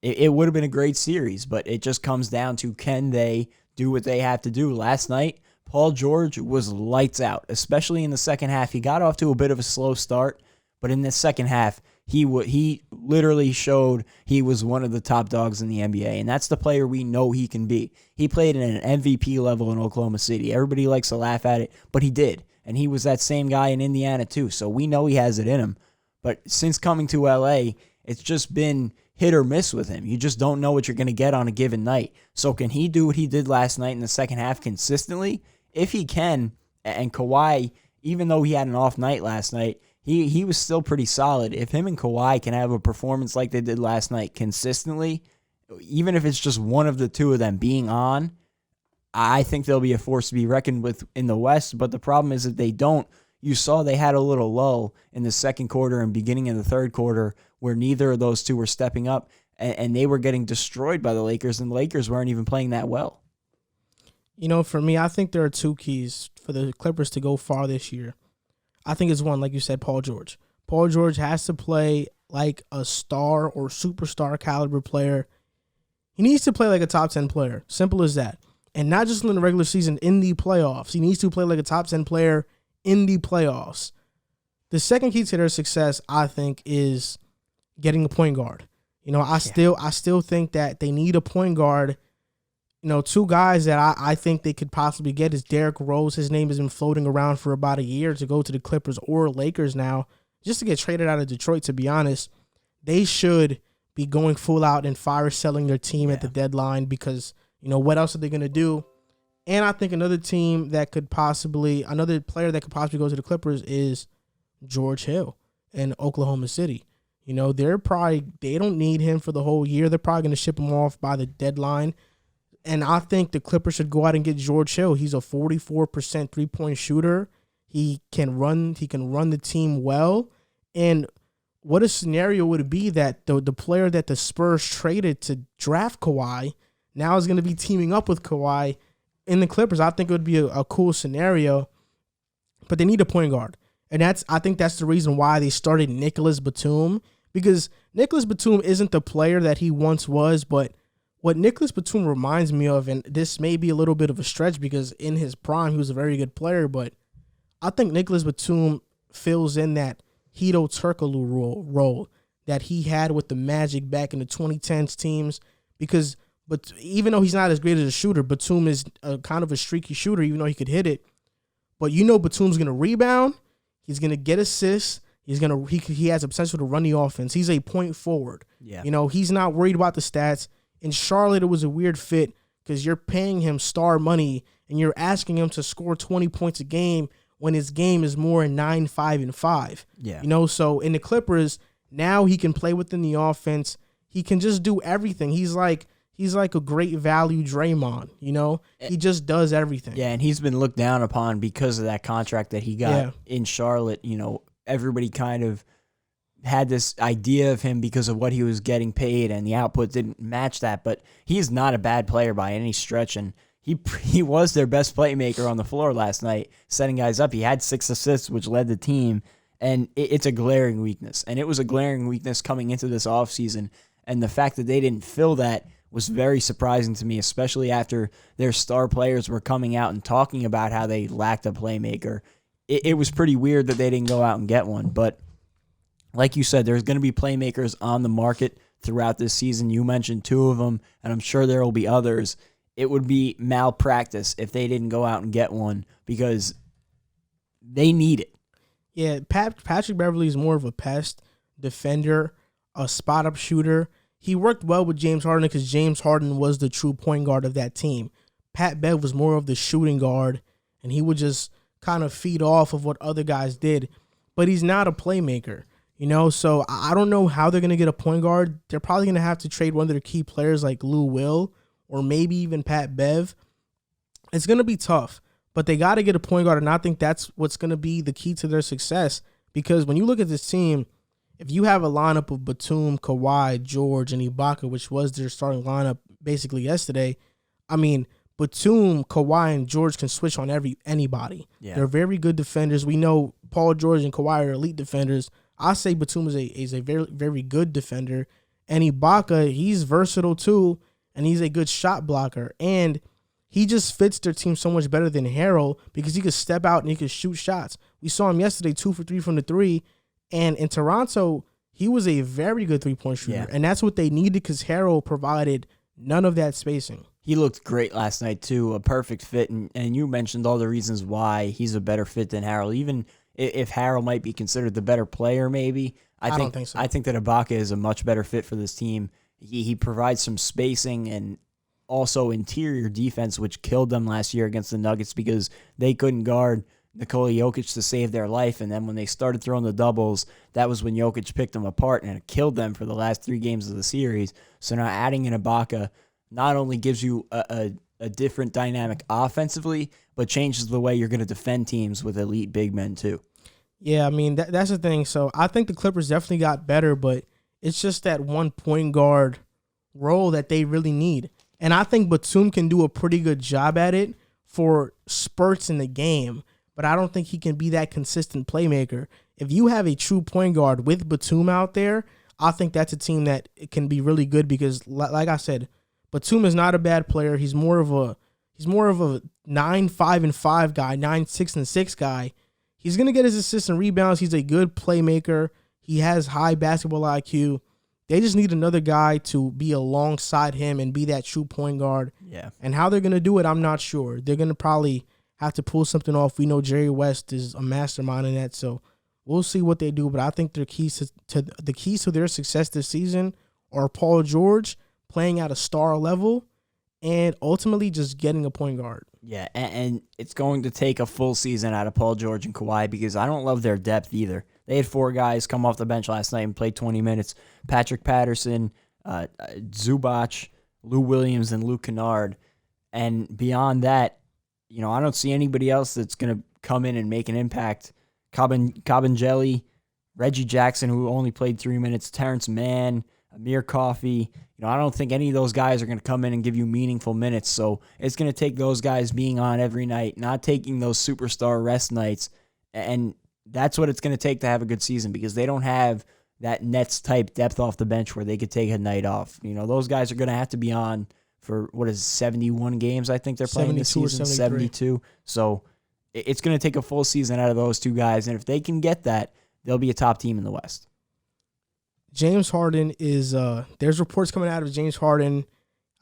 it would have been a great series. But it just comes down to, can they do what they have to do? Last night, Paul George was lights out, especially in the second half. He got off to a bit of a slow start, but in the second half, he literally showed he was one of the top dogs in the NBA, and that's the player we know he can be. He played at an MVP level in Oklahoma City. Everybody likes to laugh at it, but he did, and he was that same guy in Indiana too, so we know he has it in him. But since coming to LA, it's just been hit or miss with him. You just don't know what you're going to get on a given night. So can he do what he did last night in the second half consistently? If he can, and Kawhi, even though he had an off night last night, he was still pretty solid. If him and Kawhi can have a performance like they did last night consistently, even if it's just one of the two of them being on, I think they'll be a force to be reckoned with in the West. But the problem is that they don't. You saw they had a little lull in the second quarter and beginning of the third quarter where neither of those two were stepping up, and they were getting destroyed by the Lakers, and the Lakers weren't even playing that well.
For me, I think there are two keys for the Clippers to go far this year. I think it's one, like you said, Paul George. Paul George has to play like a star or superstar caliber player. He needs to play like a top 10 player. Simple as that. And not just in the regular season, in the playoffs. He needs to play like a top 10 player in the playoffs. The second key to their success, I think, is getting a point guard. I still think that they need a point guard. Two guys that I think they could possibly get is Derrick Rose. His name has been floating around for about a year to go to the Clippers or Lakers now, just to get traded out of Detroit, to be honest. They should be going full out and fire selling their team at the deadline because, what else are they going to do? And I think another player that could possibly go to the Clippers is George Hill in Oklahoma City. They don't need him for the whole year. They're probably going to ship him off by the deadline. And I think the Clippers should go out and get George Hill. He's a 44% three-point shooter. He can run the team well. And what a scenario would it be that the player that the Spurs traded to draft Kawhi now is going to be teaming up with Kawhi in the Clippers. I think it would be a cool scenario. But they need a point guard. And I think that's the reason why they started Nicholas Batum. Because Nicholas Batum isn't the player that he once was, but what Nicholas Batum reminds me of, and this may be a little bit of a stretch because in his prime he was a very good player, but I think Nicholas Batum fills in that Hedo Turkoglu role that he had with the Magic back in the 2010s teams. But even though he's not as great as a shooter, Batum is kind of a streaky shooter, even though he could hit it. But Batum's going to rebound. He's going to get assists. He has the potential to run the offense. He's a point forward.
Yeah.
He's not worried about the stats. In Charlotte, it was a weird fit because you're paying him star money and you're asking him to score 20 points a game when his game is more in 9, 5, and 5.
Yeah.
So in the Clippers, now he can play within the offense. He can just do everything. He's like a great value Draymond, He just does everything.
Yeah, and he's been looked down upon because of that contract that he got in Charlotte. Everybody kind of had this idea of him because of what he was getting paid, and the output didn't match that. But he's not a bad player by any stretch, and he was their best playmaker on the floor last night, setting guys up. He had 6 assists, which led the team, and it's a glaring weakness. And it was a glaring weakness coming into this offseason, and the fact that they didn't fill that was very surprising to me, especially after their star players were coming out and talking about how they lacked a playmaker. It was pretty weird that they didn't go out and get one, but like you said, there's going to be playmakers on the market throughout this season. You mentioned 2 of them, and I'm sure there will be others. It would be malpractice if they didn't go out and get one because they need it.
Yeah, Patrick Beverley is more of a pest defender, a spot-up shooter. He worked well with James Harden because James Harden was the true point guard of that team. Pat Bev was more of the shooting guard, and he would just kind of feed off of what other guys did. But he's not a playmaker, so I don't know how they're going to get a point guard. They're probably going to have to trade one of their key players like Lou Will or maybe even Pat Bev. It's going to be tough, but they got to get a point guard, and I think that's what's going to be the key to their success. Because when you look at this team, if you have a lineup of Batum, Kawhi, George, and Ibaka, which was their starting lineup basically yesterday, I mean, Batum, Kawhi, and George can switch on anybody. Yeah. They're very good defenders. We know Paul George and Kawhi are elite defenders. I say Batum is a very, very good defender. And Ibaka, he's versatile too, and he's a good shot blocker. And he just fits their team so much better than Harrell because he could step out and he could shoot shots. We saw him yesterday, 2 for 3 from the three. And in Toronto, he was a very good three-point shooter. Yeah. And that's what they needed because Harrell provided none of that spacing.
He looked great last night, too. A perfect fit. And you mentioned all the reasons why he's a better fit than Harrell. Even if Harrell might be considered the better player, maybe. I don't think so. I think that Ibaka is a much better fit for this team. He provides some spacing and also interior defense, which killed them last year against the Nuggets because they couldn't guard Nikola Jokic to save their life. And then when they started throwing the doubles, that was when Jokic picked them apart, and it killed them for the last 3 games of the series. So now adding in Ibaka not only gives you a different dynamic offensively, but changes the way you're going to defend teams with elite big men too.
Yeah, I mean, that's the thing. So I think the Clippers definitely got better, but it's just that one point guard role that they really need. And I think Batum can do a pretty good job at it for spurts in the game, but I don't think he can be that consistent playmaker. If you have a true point guard with Batum out there, I think that's a team that can be really good because, like I said, Batum is not a bad player. He's more of a 9-5-5 guy, 9-6-6 guy. He's gonna get his assists and rebounds. He's a good playmaker. He has high basketball IQ. They just need another guy to be alongside him and be that true point guard.
Yeah.
And how they're going to do it, I'm not sure. They're going to probably have to pull something off. We know Jerry West is a mastermind in that, so we'll see what they do. But I think their keys to their success this season are Paul George playing at a star level and ultimately just getting a point guard.
Yeah, and it's going to take a full season out of Paul George and Kawhi because I don't love their depth either. They had 4 guys come off the bench last night and play 20 minutes. Patrick Patterson, Zubac, Lou Williams, and Luke Kennard. And beyond that, I don't see anybody else that's going to come in and make an impact. Kabengele, Reggie Jackson, who only played 3 minutes, Terrence Mann, Amir Coffey. I don't think any of those guys are going to come in and give you meaningful minutes. So it's going to take those guys being on every night, not taking those superstar rest nights. And that's what it's going to take to have a good season because they don't have that Nets-type depth off the bench where they could take a night off. Those guys are going to have to be on for, 71 games I think they're playing this season? 72. So it's going to take a full season out of those 2 guys. And if they can get that, they'll be a top team in the West.
James Harden is there's reports coming out of James Harden.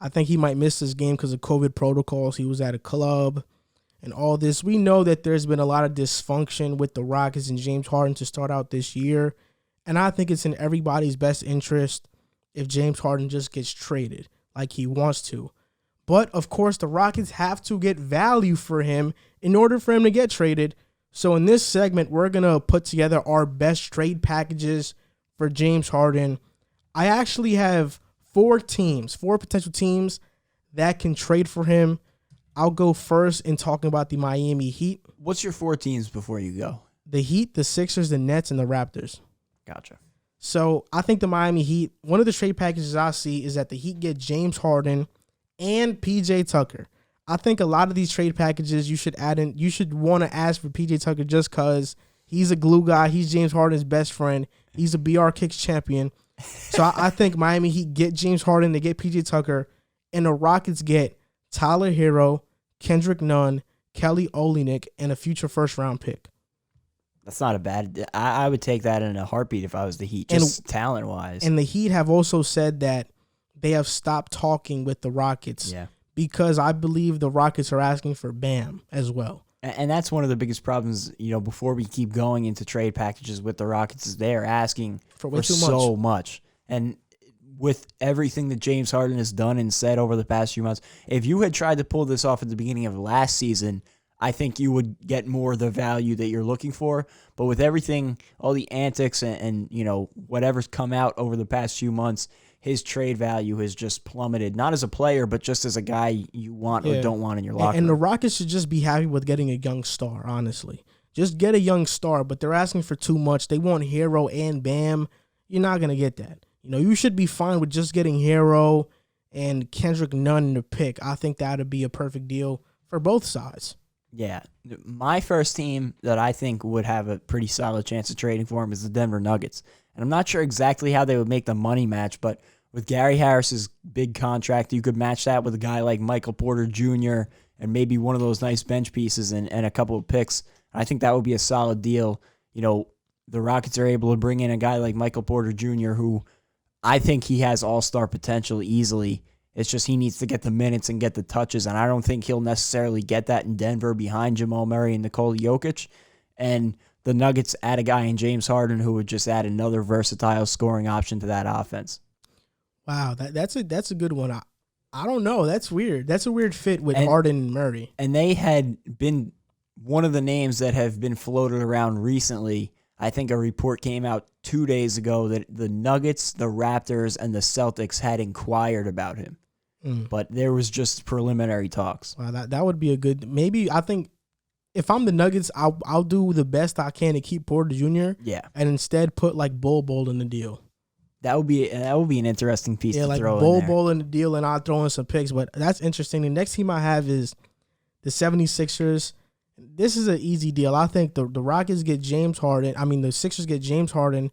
I think he might miss this game because of COVID protocols. He was at a club and all this. We know that there's been a lot of dysfunction with the Rockets and James Harden to start out this year. And I think it's in everybody's best interest if James Harden just gets traded like he wants to. But, of course, the Rockets have to get value for him in order for him to get traded. So in this segment, we're going to put together our best trade packages for James Harden. I actually have 4 potential teams that can trade for him. I'll go first in talking about the Miami Heat.
What's your 4 teams before you go?
The Heat, the Sixers, the Nets, and the Raptors.
Gotcha.
So I think the Miami Heat, one of the trade packages I see is that the Heat get James Harden and PJ Tucker. I think a lot of these trade packages you should add in. You should want to ask for PJ Tucker just because he's a glue guy. He's James Harden's best friend. He's a BR Kicks champion. So I think Miami Heat get James Harden, they get PJ Tucker, and the Rockets get Tyler Hero, Kendrick Nunn, Kelly Olynyk, and a future first-round pick.
That's not a bad. I would take that in a heartbeat if I was the Heat, just talent-wise.
And the Heat have also said that they have stopped talking with the Rockets because I believe the Rockets are asking for Bam as well.
And that's one of the biggest problems, before we keep going into trade packages with the Rockets, is they're asking for so much. And with everything that James Harden has done and said over the past few months, if you had tried to pull this off at the beginning of last season, I think you would get more of the value that you're looking for. But with everything, all the antics and whatever's come out over the past few months, his trade value has just plummeted, not as a player, but just as a guy you want or don't want in your locker room.
And the Rockets should just be happy with getting a young star, honestly. Just get a young star, but they're asking for too much. They want Hero and Bam. You're not going to get that. You should be fine with just getting Hero and Kendrick Nunn in the pick. I think that would be a perfect deal for both sides.
Yeah. My first team that I think would have a pretty solid chance of trading for him is the Denver Nuggets. And I'm not sure exactly how they would make the money match, but with Gary Harris's big contract, you could match that with a guy like Michael Porter Jr. and maybe one of those nice bench pieces and a couple of picks. I think that would be a solid deal. The Rockets are able to bring in a guy like Michael Porter Jr., who I think he has all-star potential easily. It's just he needs to get the minutes and get the touches, and I don't think he'll necessarily get that in Denver behind Jamal Murray and Nikola Jokic. And the Nuggets add a guy in James Harden who would just add another versatile scoring option to that offense.
Wow, that's a good one. I don't know. That's weird. That's a weird fit with Harden and Murray.
And they had been one of the names that have been floated around recently. I think a report came out 2 days ago that the Nuggets, the Raptors, and the Celtics had inquired about him. But there was just preliminary talks.
Wow, that would be a good. Maybe I think if I'm the Nuggets, I'll do the best I can to keep Porter Jr.
Yeah,
and instead put like Bol in the deal.
That would be an interesting piece to throw in there.
Yeah, like Bol in the deal, and I'll throw in some picks. But that's interesting. The next team I have is the 76ers. This is an easy deal. I think the Rockets get James Harden. I mean, the Sixers get James Harden,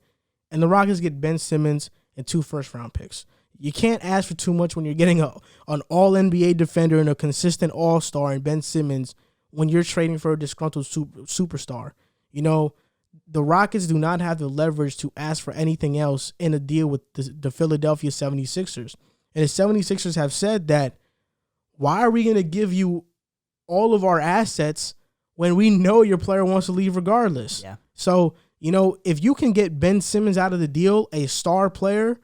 and the Rockets get Ben Simmons and 2 first-round picks. You can't ask for too much when you're getting an all-NBA defender and a consistent all-star in Ben Simmons when you're trading for a disgruntled superstar. The Rockets do not have the leverage to ask for anything else in a deal with the Philadelphia 76ers. And the 76ers have said that, why are we going to give you all of our assets when we know your player wants to leave regardless?
Yeah.
So, if you can get Ben Simmons out of the deal, a star player,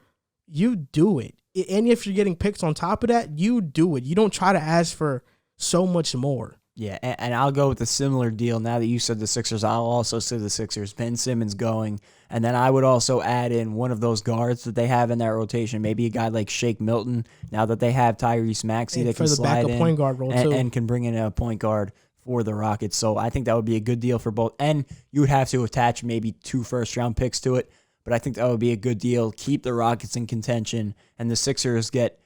you do it. And if you're getting picks on top of that, you do it. You don't try to ask for so much more.
Yeah, and I'll go with a similar deal. Now that you said the Sixers, I'll also say the Sixers. Ben Simmons going, and then I would also add in one of those guards that they have in that rotation, maybe a guy like Shake Milton, now that they have Tyrese Maxey that can slide in
point guard role
and can bring in a point guard for the Rockets. So I think that would be a good deal for both. And you would have to attach maybe 2 first-round picks to it, but I think that would be a good deal. Keep the Rockets in contention, and the Sixers get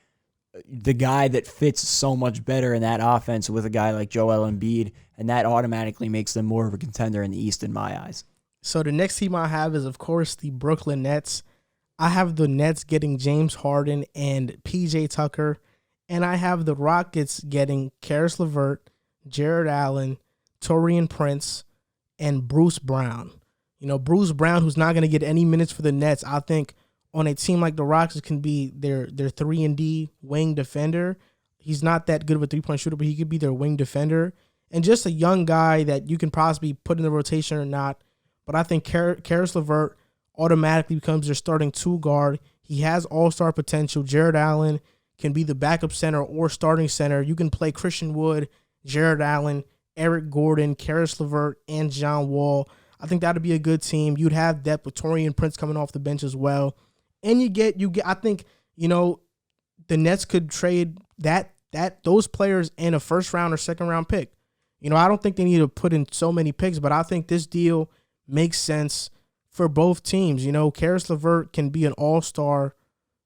the guy that fits so much better in that offense with a guy like Joel Embiid, and that automatically makes them more of a contender in the East in my eyes.
So the next team I have is, of course, the Brooklyn Nets. I have the Nets getting James Harden and PJ Tucker, and I have the Rockets getting Karis LeVert, Jared Allen, Taurean Prince, and Bruce Brown. Bruce Brown, who's not going to get any minutes for the Nets, I think on a team like the Rockets can be their 3-and-D wing defender. He's not that good of a three-point shooter, but he could be their wing defender. And just a young guy that you can possibly put in the rotation or not. But I think Karis LeVert automatically becomes their starting 2 guard. He has all-star potential. Jared Allen can be the backup center or starting center. You can play Christian Wood, Jared Allen, Eric Gordon, Karis LeVert, and John Wall. I think that would be a good team. You'd have depth with Taurean Prince coming off the bench as well. And you get I think, the Nets could trade those players in a first round or second round pick. I don't think they need to put in so many picks, but I think this deal makes sense for both teams. Karis LeVert can be an all-star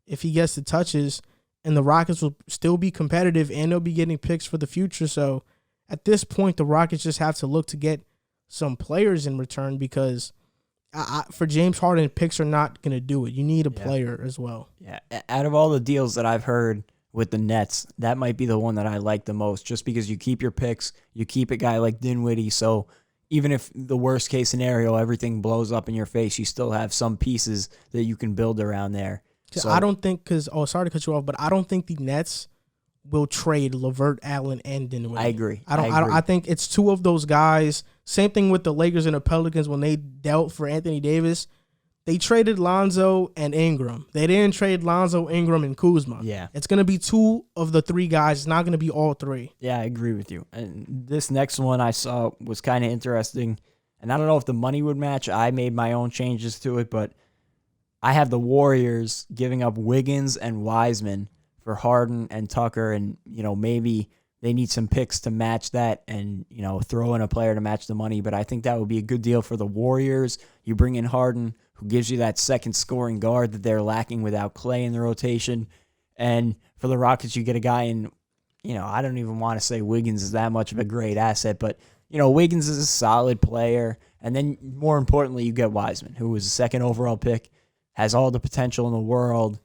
if he gets the touches, and the Rockets will still be competitive, and they'll be getting picks for the future. So at this point, the Rockets just have to look to get some players in return, because for James Harden, picks are not going to do it. You need a player as well.
Yeah, out of all the deals that I've heard with the Nets, that might be the one that I like the most, just because you keep your picks, you keep a guy like Dinwiddie, so even if the worst case scenario, everything blows up in your face, you still have some pieces that you can build around there.
So I don't think, sorry to cut you off, but I don't think the Nets will trade LeVert, Allen, and Dinwiddie.
I agree.
I think it's two of those guys. Same thing with the Lakers and the Pelicans when they dealt for Anthony Davis. They traded Lonzo and Ingram. They didn't trade Lonzo, Ingram, and Kuzma.
Yeah.
It's going to be two of the three guys. It's not going to be all three.
Yeah, I agree with you. And this next one I saw was kind of interesting. And I don't know if the money would match. I made my own changes to it, but I have the Warriors giving up Wiggins and Wiseman for Harden and Tucker. And, maybe they need some picks to match that and, throw in a player to match the money. But I think that would be a good deal for the Warriors. You bring in Harden, who gives you that second scoring guard that they're lacking without Clay in the rotation. And for the Rockets, you get a guy in, I don't even want to say Wiggins is that much of a great asset, but, Wiggins is a solid player. And then more importantly, you get Wiseman, who was a second overall pick, has all the potential in the world.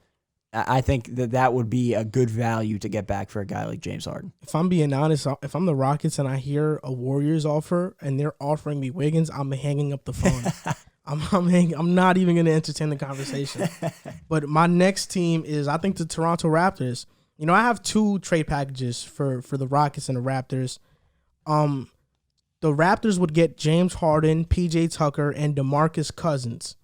I think that would be a good value to get back for a guy like James Harden.
If I'm being honest, if I'm the Rockets and I hear a Warriors offer and they're offering me Wiggins, I'm hanging up the phone. I'm not even going to entertain the conversation. But my next team is, I think, the Toronto Raptors. I have two trade packages for the Rockets and the Raptors. The Raptors would get James Harden, PJ Tucker, and DeMarcus Cousins.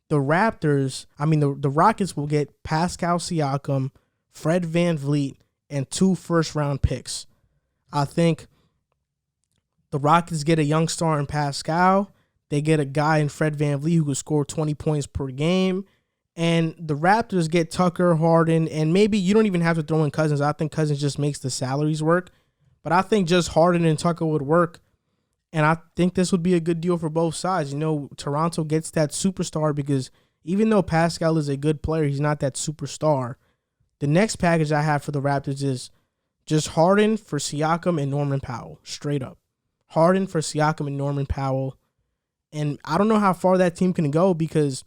The Rockets will get Pascal Siakam, Fred VanVleet, and 2 first-round picks. I think the Rockets get a young star in Pascal. They get a guy in Fred VanVleet who could score 20 points per game. And the Raptors get Tucker, Harden, and maybe you don't even have to throw in Cousins. I think Cousins just makes the salaries work. But I think just Harden and Tucker would work. And I think this would be a good deal for both sides. Toronto gets that superstar because even though Pascal is a good player, he's not that superstar. The next package I have for the Raptors is just Harden for Siakam and Norman Powell, straight up. Harden for Siakam and Norman Powell. And I don't know how far that team can go because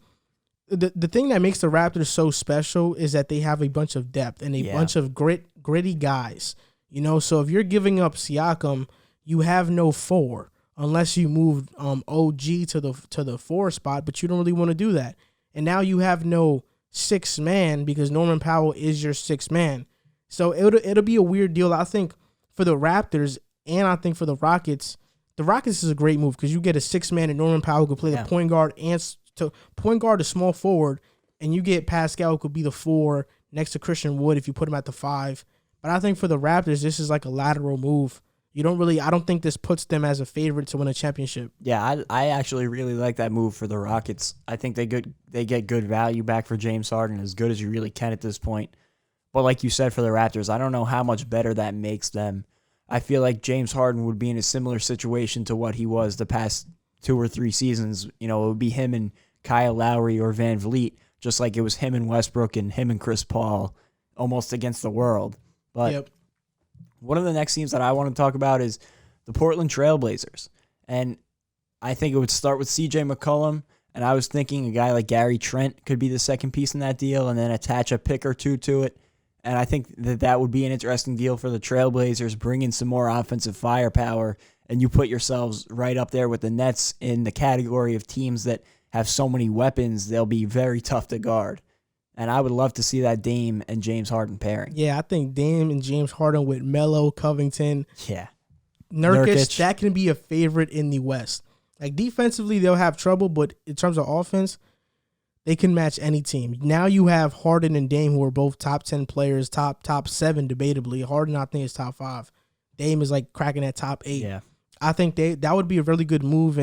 the thing that makes the Raptors so special is that they have a bunch of depth and a bunch of gritty guys. So if you're giving up Siakam, you have no 4 unless you move OG to the 4 spot, but you don't really want to do that. And now you have no 6th man because Norman Powell is your 6th man. So it'll be a weird deal. I think for the Raptors and I think for the Rockets is a great move because you get a 6th man and Norman Powell who could play the point guard and point guard to small forward, and you get Pascal who could be the 4 next to Christian Wood if you put him at the 5. But I think for the Raptors, this is like a lateral move. I don't think this puts them as a favorite to win a championship.
Yeah, I actually really like that move for the Rockets. I think they get good value back for James Harden, as good as you really can at this point. But like you said for the Raptors, I don't know how much better that makes them. I feel like James Harden would be in a similar situation to what he was the past 2 or 3 seasons. It would be him and Kyle Lowry or Van Vliet, just like it was him and Westbrook and him and Chris Paul almost against the world. But one of the next teams that I want to talk about is the Portland Trailblazers. And I think it would start with CJ McCollum. And I was thinking a guy like Gary Trent could be the second piece in that deal and then attach a pick or 2 to it. And I think that would be an interesting deal for the Trailblazers, bring in some more offensive firepower, and you put yourselves right up there with the Nets in the category of teams that have so many weapons, they'll be very tough to guard. And I would love to see that Dame and James Harden pairing.
Yeah, I think Dame and James Harden with Melo, Covington, Nurkic, that can be a favorite in the West. Like defensively, they'll have trouble, but in terms of offense, they can match any team. Now you have Harden and Dame, who are both top 10 players, top 7 debatably. Harden, I think, is top 5. Dame is like cracking at top 8.
Yeah,
I think that would be a really good move.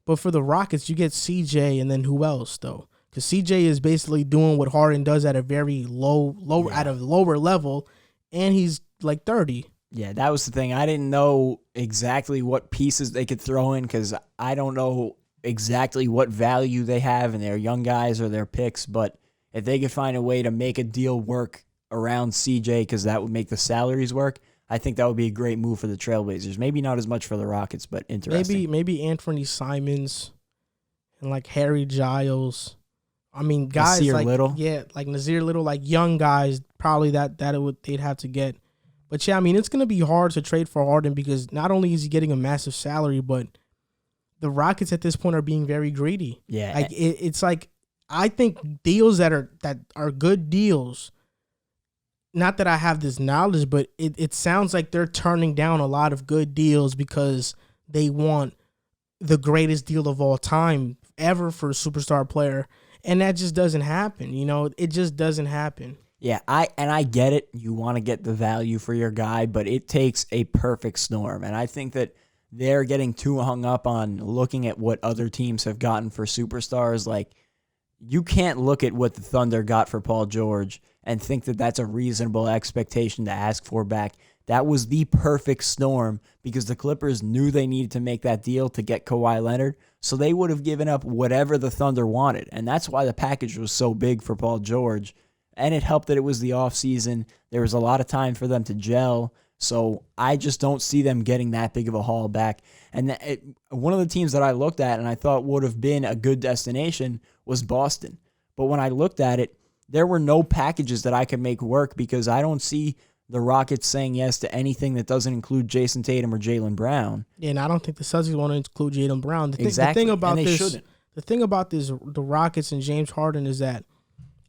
But for the Rockets, you get CJ, and then who else though? Because CJ is basically doing what Harden does at a very at a lower level, and he's like 30.
Yeah, that was the thing. I didn't know exactly what pieces they could throw in because I don't know exactly what value they have in their young guys or their picks. But if they could find a way to make a deal work around CJ, because that would make the salaries work, I think that would be a great move for the Trailblazers. Maybe not as much for the Rockets, but interesting.
Maybe Anthony Simons and like Harry Giles. I mean, guys
Nasir
like
Little.
Yeah, like Nasir Little, like young guys, probably they'd have to get. But yeah, I mean, it's gonna be hard to trade for Harden because not only is he getting a massive salary, but the Rockets at this point are being very greedy.
Yeah,
like it's like I think deals that are good deals not that I have this knowledge, but it sounds like they're turning down a lot of good deals because they want the greatest deal of all time ever for a superstar player. And that just doesn't happen. It just doesn't happen.
Yeah, I get it. You want to get the value for your guy, but it takes a perfect storm. And I think that they're getting too hung up on looking at what other teams have gotten for superstars. Like, you can't look at what the Thunder got for Paul George and think that that's a reasonable expectation to ask for back. That was the perfect storm because the Clippers knew they needed to make that deal to get Kawhi Leonard, so they would have given up whatever the Thunder wanted. And that's why the package was so big for Paul George. And it helped that it was the offseason. There was a lot of time for them to gel. So I just don't see them getting that big of a haul back. And one of the teams that I looked at and I thought would have been a good destination was Boston. But when I looked at it, there were no packages that I could make work because I don't see the Rockets saying yes to anything that doesn't include Jason Tatum or Jaylen Brown.
Yeah, and I don't think the Celtics want to include Jaylen Brown.
Exactly.
The thing about
and they
this,
shouldn't.
The thing about this, the Rockets and James Harden is that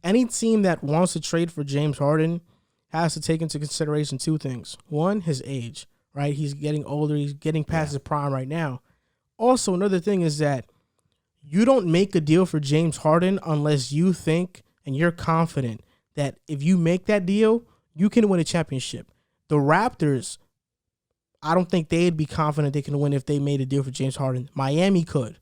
any team that wants to trade for James Harden has to take into consideration two things. One, his age, right? He's getting older. He's getting past his prime right now. Also, another thing is that you don't make a deal for James Harden unless you think and you're confident that if you make that deal, you can win a championship. The Raptors, I don't think they'd be confident they can win if they made a deal for James Harden. Miami could.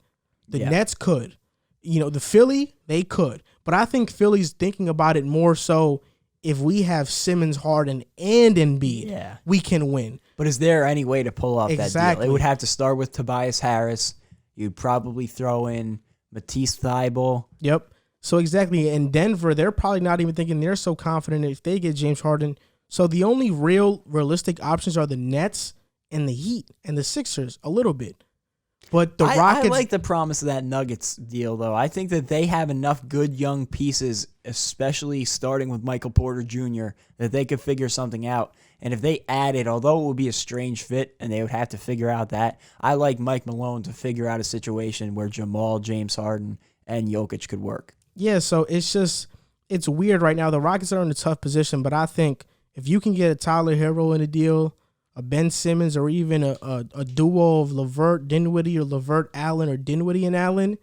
The Nets could. The Philly, they could. But I think Philly's thinking about it more so if we have Simmons, Harden, and Embiid, we can win.
But is there any way to pull off that deal? It would have to start with Tobias Harris. You'd probably throw in Matisse Thybulle.
Yep. So exactly. In Denver, they're probably not even thinking they're so confident if they get James Harden. So the only realistic options are the Nets and the Heat and the Sixers a little bit. But the Rockets...
I like the promise of that Nuggets deal, though. I think that they have enough good young pieces, especially starting with Michael Porter Jr., that they could figure something out. And if they added, although it would be a strange fit and they would have to figure out that, I like Mike Malone to figure out a situation where Jamal, James Harden, and Jokic could work.
Yeah, so it's weird right now. The Rockets are in a tough position, but I think if you can get a Tyler Herro in a deal, a Ben Simmons, or even a duo of LeVert Dinwiddie or LeVert Allen or Dinwiddie and Allen,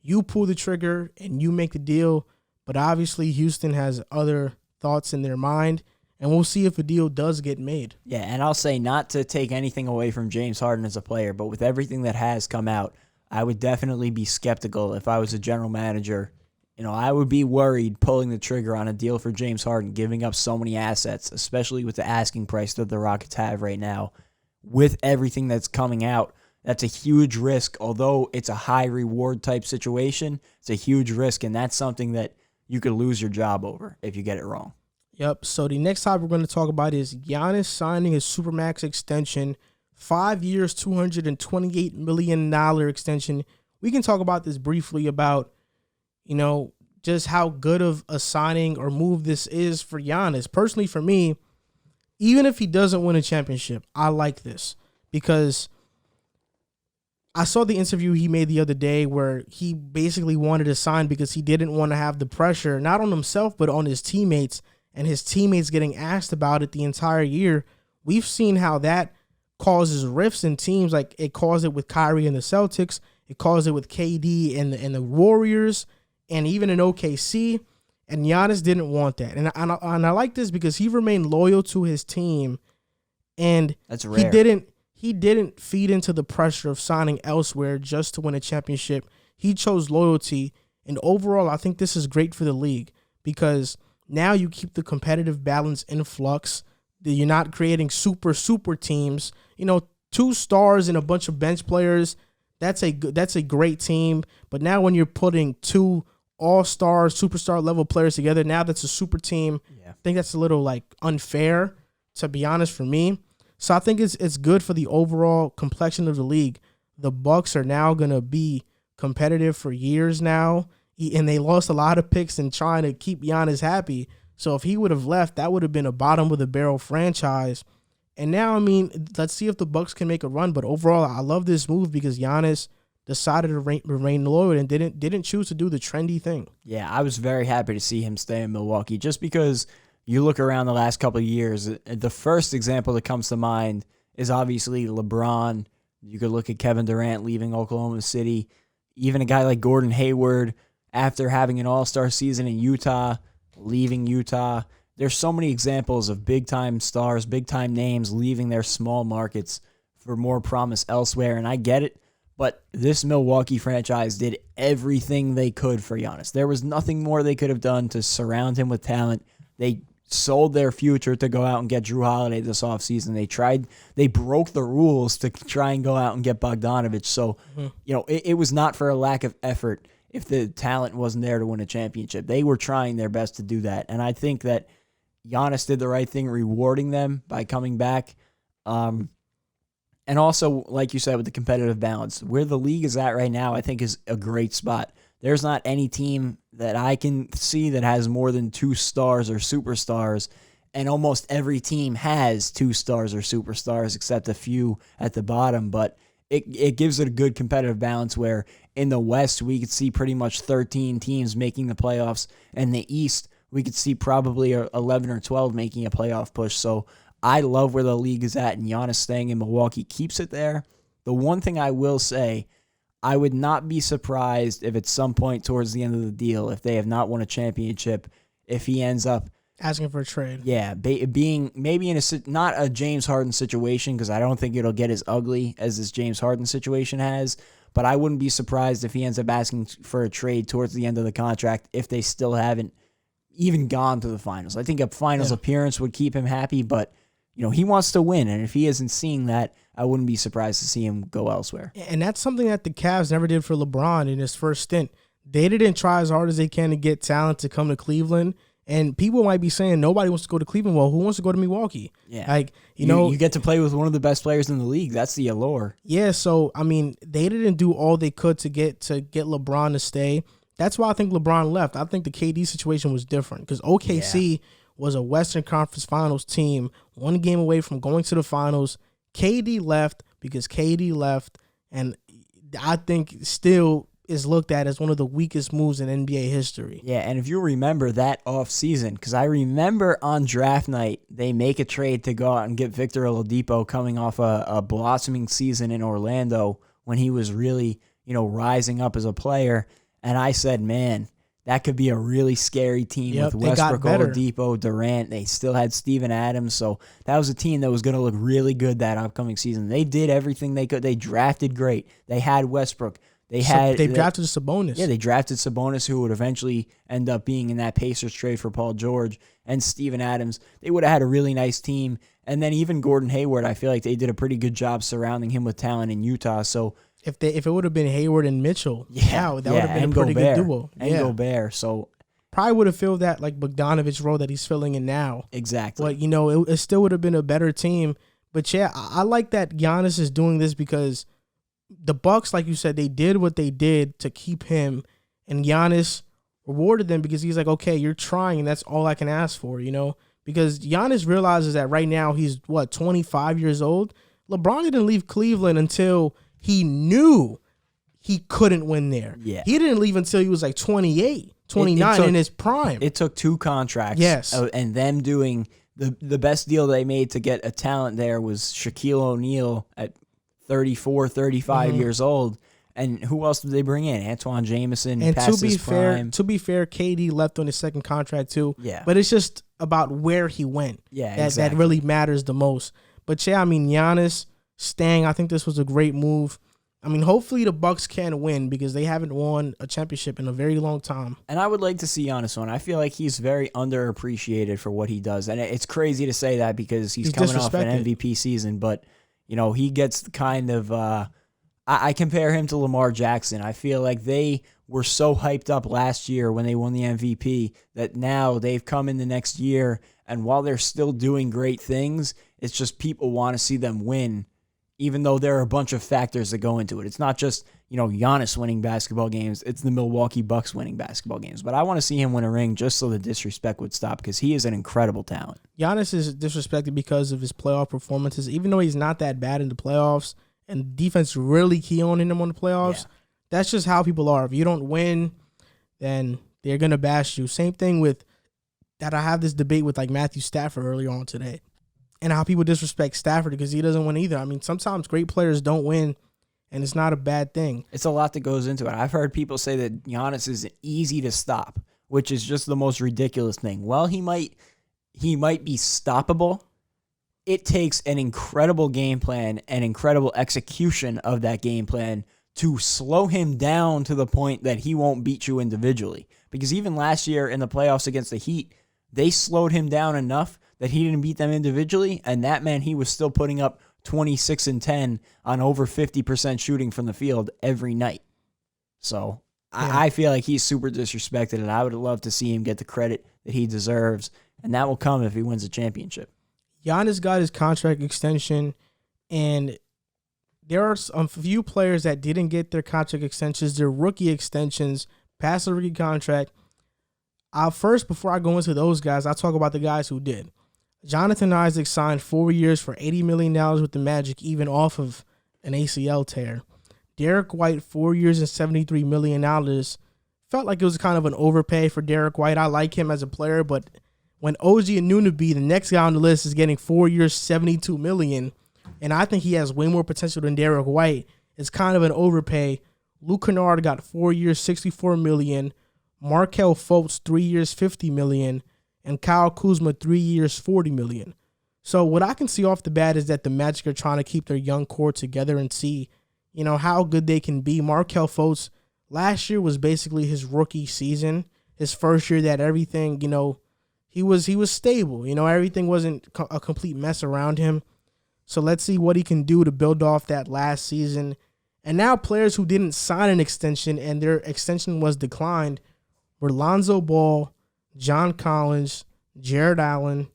you pull the trigger and you make the deal. But obviously Houston has other thoughts in their mind, and we'll see if a deal does get made.
Yeah, and I'll say not to take anything away from James Harden as a player, but with everything that has come out, I would definitely be skeptical if I was a general manager. I would be worried pulling the trigger on a deal for James Harden, giving up so many assets, especially with the asking price that the Rockets have right now. With everything that's coming out, that's a huge risk. Although it's a high reward type situation, it's a huge risk, and that's something that you could lose your job over if you get it wrong.
Yep. So the next topic we're going to talk about is Giannis signing his Supermax extension, 5 years, $228 million extension. We can talk about this briefly about just how good of a signing or move this is for Giannis. Personally, for me, even if he doesn't win a championship, I like this because I saw the interview he made the other day where he basically wanted to sign because he didn't want to have the pressure, not on himself, but on his teammates, and his teammates getting asked about it the entire year. We've seen how that causes rifts in teams. Like it caused it with Kyrie and the Celtics. It caused it with KD and the Warriors. And even in OKC, and Giannis didn't want that. And I like this because he remained loyal to his team, and
that's rare.
He didn't feed into the pressure of signing elsewhere just to win a championship. He chose loyalty, and overall, I think this is great for the league because now you keep the competitive balance in flux. You're not creating super teams. 2 stars and a bunch of bench players. That's a great team. But now when you're putting 2 all-star, superstar level players together, now that's a super team. Yeah. I think that's a little unfair, to be honest, for me. So I think it's good for the overall complexion of the league. The Bucks are now going to be competitive for years now, and they lost a lot of picks in trying to keep Giannis happy. So if he would have left, that would have been a bottom-of-the-barrel franchise. And now, let's see if the Bucks can make a run. But overall, I love this move because Giannis decided to remain loyal and didn't choose to do the trendy thing.
Yeah, I was very happy to see him stay in Milwaukee just because you look around the last couple of years, the first example that comes to mind is obviously LeBron. You could look at Kevin Durant leaving Oklahoma City. Even a guy like Gordon Hayward, after having an all-star season in Utah, leaving Utah. There's so many examples of big-time stars, big-time names leaving their small markets for more promise elsewhere, and I get it. But this Milwaukee franchise did everything they could for Giannis. There was nothing more they could have done to surround him with talent. They sold their future to go out and get Drew Holiday this offseason. They broke the rules to try and go out and get Bogdanovich. So, it was not for a lack of effort if the talent wasn't there to win a championship. They were trying their best to do that. And I think that Giannis did the right thing rewarding them by coming back. And also, like you said, with the competitive balance, where the league is at right now, I think is a great spot. There's not any team that I can see that has more than 2 stars or superstars, and almost every team has 2 stars or superstars except a few at the bottom. But it gives it a good competitive balance where in the West, we could see pretty much 13 teams making the playoffs. And the East, we could see probably 11 or 12 making a playoff push. So I love where the league is at, and Giannis staying in Milwaukee keeps it there. The one thing I will say, I would not be surprised if at some point towards the end of the deal, if they have not won a championship, if he ends up
asking for a trade.
Yeah, being maybe in not a James Harden situation, because I don't think it'll get as ugly as this James Harden situation has, but I wouldn't be surprised if he ends up asking for a trade towards the end of the contract if they still haven't even gone to the finals. I think a finals appearance would keep him happy, but he wants to win, and if he isn't seeing that, I wouldn't be surprised to see him go elsewhere.
And that's something that the Cavs never did for LeBron in his first stint. They didn't try as hard as they can to get talent to come to Cleveland, and people might be saying nobody wants to go to Cleveland. Well, who wants to go to Milwaukee?
Yeah, you get to play with one of the best players in the league. That's the allure.
Yeah, so they didn't do all they could to get LeBron to stay. That's why I think LeBron left. I think the KD situation was different because OKC was a Western Conference Finals team, one game away from going to the finals. KD left because KD left, and I think still is looked at as one of the weakest moves in NBA history.
Yeah, and if you remember that offseason, because I remember on draft night, they make a trade to go out and get Victor Oladipo coming off a blossoming season in Orlando when he was really, rising up as a player. And I said, man, that could be a really scary team with Westbrook, Oladipo, Durant. They still had Steven Adams. So that was a team that was going to look really good that upcoming season. They did everything they could. They drafted great. They had Westbrook. They
drafted Sabonis.
Yeah, they drafted Sabonis, who would eventually end up being in that Pacers trade for Paul George, and Steven Adams. They would have had a really nice team. And then even Gordon Hayward, I feel like they did a pretty good job surrounding him with talent in Utah. So
if it would have been Hayward and Mitchell, that would have been a pretty good duo.
And Gobert. So
probably would have filled that like Bogdanovich role that he's filling in now.
Exactly.
But it still would have been a better team. But yeah, I like that Giannis is doing this because the Bucks, like you said, they did what they did to keep him, and Giannis rewarded them because he's like, okay, you're trying, and that's all I can ask for, because Giannis realizes that right now he's 25 years old. LeBron didn't leave Cleveland until he knew he couldn't win there.
Yeah.
He didn't leave until he was like 28, 29 in his prime.
It took 2 contracts.
Yes.
And them doing the best deal they made to get a talent there was Shaquille O'Neal at 34, 35 years old. And who else did they bring in? Antoine Jameson.
And
past his prime.
to be fair, KD left on his second contract too.
Yeah.
But it's just about where he went.
Yeah,
that really matters the most. But yeah, Giannis staying, I think this was a great move. Hopefully the Bucks can win because they haven't won a championship in a very long time.
And I would like to see Giannis win. I feel like he's very underappreciated for what he does. And it's crazy to say that because he's coming off an MVP season. But, he gets kind of I compare him to Lamar Jackson. I feel like they were so hyped up last year when they won the MVP that now they've come in the next year. And while they're still doing great things, it's just people want to see them win, even though there are a bunch of factors that go into it. It's not just, Giannis winning basketball games. It's the Milwaukee Bucks winning basketball games. But I want to see him win a ring just so the disrespect would stop because he is an incredible talent.
Giannis is disrespected because of his playoff performances. Even though he's not that bad in the playoffs and defense really key on him on the playoffs, that's just how people are. If you don't win, then they're going to bash you. Same thing with that I have this debate with like Matthew Stafford earlier on today, and how people disrespect Stafford because he doesn't win either. I mean, sometimes great players don't win, and it's not a bad thing.
It's a lot that goes into it. I've heard people say that Giannis is easy to stop, which is just the most ridiculous thing. Well, he might be stoppable. It takes an incredible game plan and incredible execution of that game plan to slow him down to the point that he won't beat you individually. Because even last year in the playoffs against the Heat, they slowed him down enough that he didn't beat them individually, and that meant he was still putting up 26 and 10 on over 50% shooting from the field every night. So I feel like he's super disrespected, and I would love to see him get the credit that he deserves, and that will come if he wins a championship.
Giannis got his contract extension, and there are a few players that didn't get their contract extensions, their rookie extensions, past the rookie contract. First, before I go into those guys, I'll talk about the guys who did. Jonathan Isaac signed 4 years for $80 million with the Magic, even off of an ACL tear. Derek White, 4 years and $73 million. Felt like it was kind of an overpay for Derek White. I like him as a player, but when OG Anunoby, the next guy on the list, is getting 4 years, $72 million, and I think he has way more potential than Derek White, it's kind of an overpay. Luke Kennard got 4 years, $64 million. Markelle Fultz, 3 years, $50 million. And Kyle Kuzma, 3 years, $40 million. So what I can see off the bat is that the Magic are trying to keep their young core together and see, how good they can be. Markelle Fultz, last year was basically his rookie season. His first year that everything, he was stable. Everything wasn't a complete mess around him. So let's see what he can do to build off that last season. And now players who didn't sign an extension and their extension was declined were Lonzo Ball, John Collins, Jared Allen,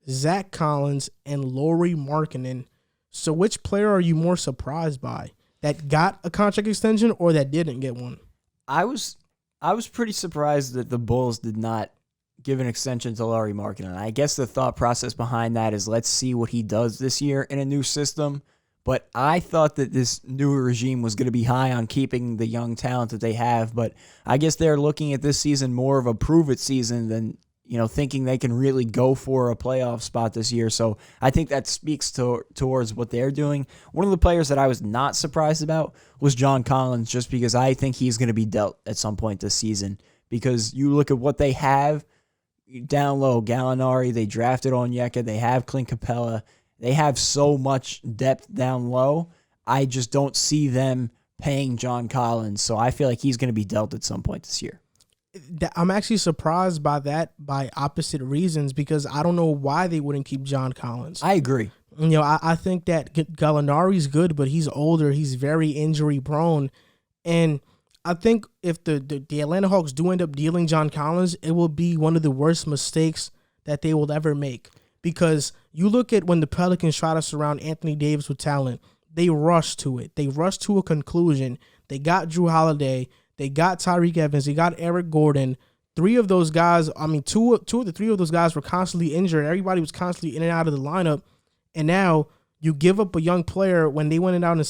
Zach Collins, and Lauri Markkanen. So which player are you more surprised by? That got a contract extension or that didn't get one?
I was pretty surprised that the Bulls did not give an extension to Lauri Markkanen. I guess the thought process behind that is let's see what he does this year in a new system. But I thought that this new regime was going to be high on keeping the young talent that they have. But I guess they're looking at this season more of a prove-it season than, thinking they can really go for a playoff spot this year. So I think that speaks towards what they're doing. One of the players that I was not surprised about was John Collins, just because I think he's going to be dealt at some point this season. Because you look at what they have down low, Gallinari, they drafted Onyeka, they have Clint Capella. They have so much depth down low. I just don't see them paying John Collins. So I feel like he's going to be dealt at some point this year.
I'm actually surprised by that, by opposite reasons, because I don't know why they wouldn't keep John Collins.
I agree.
I think that Gallinari's good, but he's older. He's very injury prone. And I think if the Atlanta Hawks do end up dealing John Collins, it will be one of the worst mistakes that they will ever make. Because you look at when the Pelicans try to surround Anthony Davis with talent, they rush to it. They rush to a conclusion. They got Drew Holiday. They got Tyreke Evans. They got Eric Gordon. Two of the three of those guys were constantly injured. Everybody was constantly in and out of the lineup. And now you give up a young player when they went out and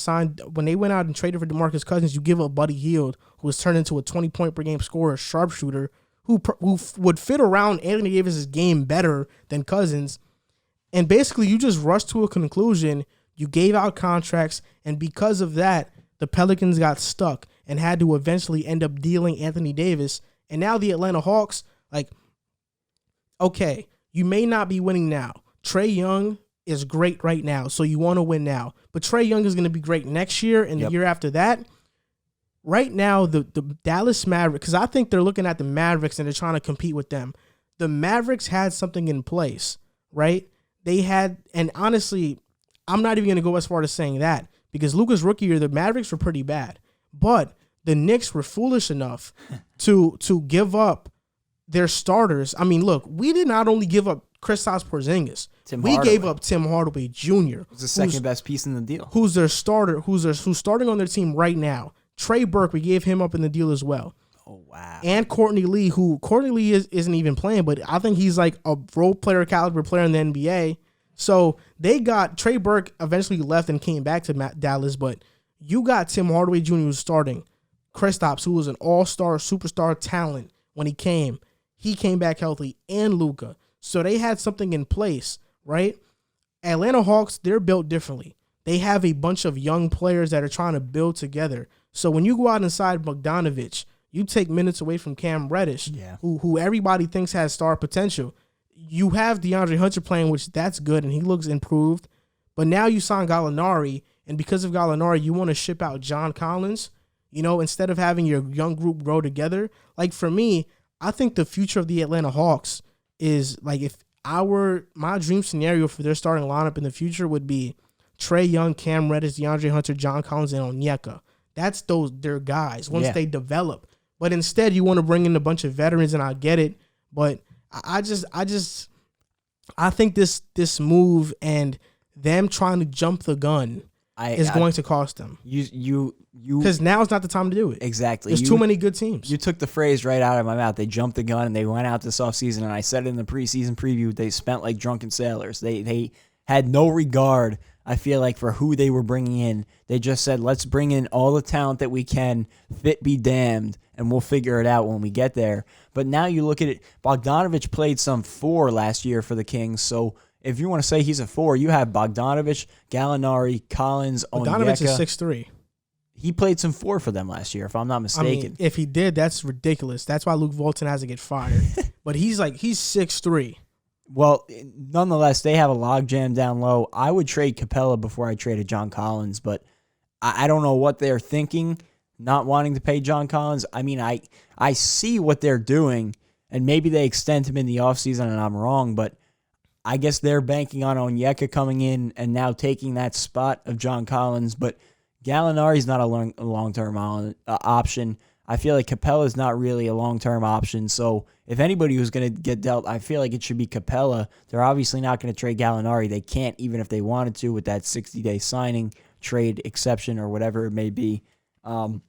traded for DeMarcus Cousins. You give up Buddy Hield, who was turned into a 20-point per game scorer, sharpshooter, who would fit around Anthony Davis's game better than Cousins. And basically, you just rushed to a conclusion. You gave out contracts, and because of that, the Pelicans got stuck and had to eventually end up dealing Anthony Davis. And now the Atlanta Hawks, okay, you may not be winning now. Trae Young is great right now, so you want to win now. But Trae Young is going to be great next year and the year after that. Right now, the Dallas Mavericks, because I think they're looking at the Mavericks and they're trying to compete with them. The Mavericks had something in place, right? They had, and honestly, I'm not even going to go as far as saying that, because Luka's rookie year, the Mavericks were pretty bad. But the Knicks were foolish enough to give up their starters. I mean, look, we did not only give up Kristaps Porzingis. We gave up Tim Hardaway Jr.
Who's the second best piece in the deal.
Who's their starter, who's starting on their team right now. Trey Burke, we gave him up in the deal as well.
Oh, wow.
And Courtney Lee, isn't even playing, but I think he's like a role player caliber player in the NBA. So they got Trey Burke eventually left and came back to Dallas, but you got Tim Hardaway Jr. who's starting. Kristaps, who was an all-star, superstar talent when he came. he came back healthy, and Luka. So they had something in place, right? Atlanta Hawks, they're built differently. They have a bunch of young players that are trying to build together. So when you go out inside Bogdanovich, you take minutes away from Cam Reddish, who everybody thinks has star potential. You have DeAndre Hunter playing, which that's good, and he looks improved. But now you sign Gallinari, and because of Gallinari, you want to ship out John Collins, instead of having your young group grow together. Like, for me, I think the future of the Atlanta Hawks is, like, if my dream scenario for their starting lineup in the future would be Trae Young, Cam Reddish, DeAndre Hunter, John Collins, and Onyeka. That's their guys once they develop. But instead, you want to bring in a bunch of veterans, and I get it. But I think this move and them trying to jump the gun is going to cost them. Because now's not the time to do it.
Exactly.
There's too many good teams.
You took the phrase right out of my mouth. They jumped the gun and they went out this offseason, and I said it in the preseason preview, they spent like drunken sailors. They had no regard, I feel like, for who they were bringing in. They just said, let's bring in all the talent that we can, fit be damned, and we'll figure it out when we get there. But now you look at it, Bogdanovich played some 4 last year for the Kings, so if you want to say he's a 4, you have Bogdanovich, Gallinari, Collins, Onyeka.
Bogdanovich is 6'3".
He played some 4 for them last year, if I'm not mistaken.
I mean, if he did, that's ridiculous. That's why Luke Walton has to get fired. But he's 6'3".
Well, nonetheless, they have a logjam down low. I would trade Capella before I traded John Collins, but I don't know what they're thinking, not wanting to pay John Collins. I mean, I see what they're doing, and maybe they extend him in the offseason, and I'm wrong, but I guess they're banking on Onyeka coming in and now taking that spot of John Collins, but Gallinari's not a long-term option. I feel like Capella's not really a long-term option, so if anybody was going to get dealt, I feel like it should be Capella. They're obviously not going to trade Gallinari. They can't, even if they wanted to, with that 60-day signing, trade exception, or whatever it may be. But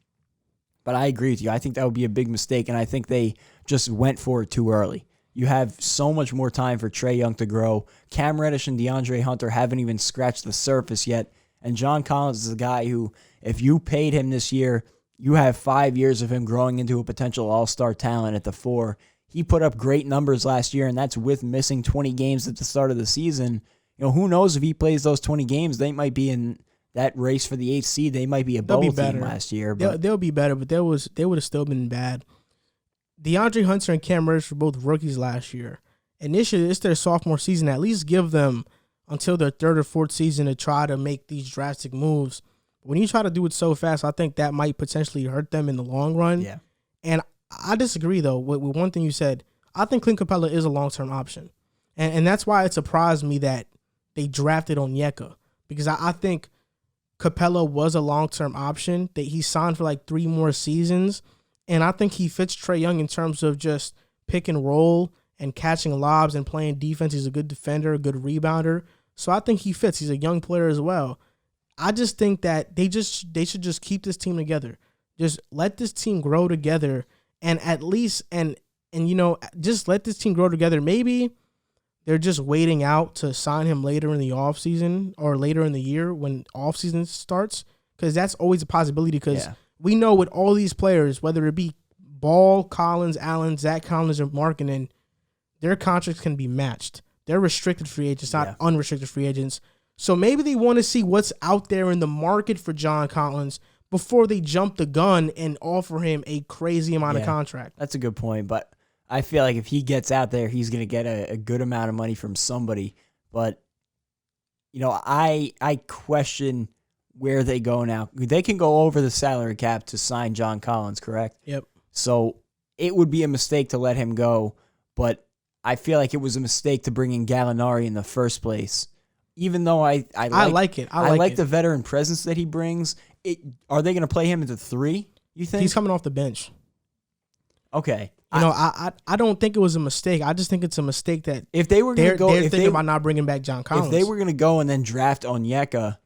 I agree with you. I think that would be a big mistake, and I think they just went for it too early. You have so much more time for Trae Young to grow. Cam Reddish and DeAndre Hunter haven't even scratched the surface yet. And John Collins is a guy who, if you paid him this year, you have 5 years of him growing into a potential all-star talent at the 4. He put up great numbers last year, and that's with missing 20 games at the start of the season. Who knows if he plays those 20 games, they might be in that race for the 8th seed. They might be a bowl team last year. But
they'll be better, but they would have still been bad. DeAndre Hunter and Cam Reddish were both rookies last year. And this year, it's their sophomore season. At least give them until their 3rd or 4th season to try to make these drastic moves. When you try to do it so fast, I think that might potentially hurt them in the long run.
Yeah.
And I disagree, though, with one thing you said. I think Clint Capella is a long-term option. And that's why it surprised me that they drafted Onyeka. Because I think Capella was a long-term option, that he signed for like 3 more seasons. And I think he fits Trae Young in terms of just pick and roll and catching lobs and playing defense. He's a good defender, a good rebounder. So I think he fits. He's a young player as well. I just think that they should just keep this team together. Just let this team grow together, and at least just let this team grow together. Maybe they're just waiting out to sign him later in the offseason or later in the year when offseason starts, because that's always a possibility. Because we know with all these players, whether it be Ball, Collins, Allen, Zach Collins, or Markkanen, their contracts can be matched. They're restricted free agents, not unrestricted free agents. So maybe they want to see what's out there in the market for John Collins before they jump the gun and offer him a crazy amount of contract.
That's a good point, but I feel like if he gets out there, he's going to get a good amount of money from somebody. But, I question where they go now. They can go over the salary cap to sign John Collins, correct?
Yep.
So it would be a mistake to let him go, but I feel like it was a mistake to bring in Gallinari in the first place. Even though I like it. I like the veteran presence that he brings. Are they going to play him into 3, you think?
He's coming off the bench.
Okay.
I don't think it was a mistake. I just think it's a mistake that
if they were going to go,
they're thinking about not bringing back John Collins.
If they were going to go and then draft Onyeka,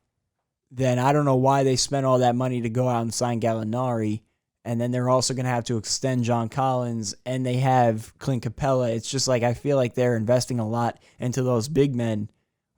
then I don't know why they spent all that money to go out and sign Gallinari, and then they're also going to have to extend John Collins, and they have Clint Capella. It's just like I feel like they're investing a lot into those big men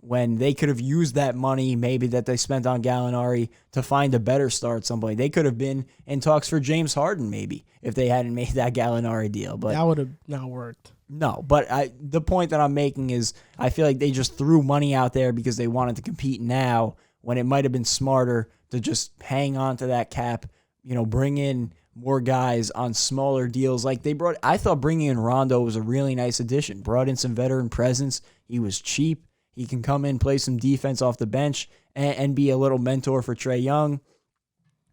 when they could have used that money maybe that they spent on Gallinari to find a better star at some point. They could have been in talks for James Harden maybe if they hadn't made that Gallinari deal. But
that would have not worked.
No, but the point that I'm making is I feel like they just threw money out there because they wanted to compete now when it might have been smarter to just hang on to that cap, bring in more guys on smaller deals. Like I thought bringing in Rondo was a really nice addition. Brought in some veteran presence. He was cheap. He can come in, play some defense off the bench, and be a little mentor for Trae Young.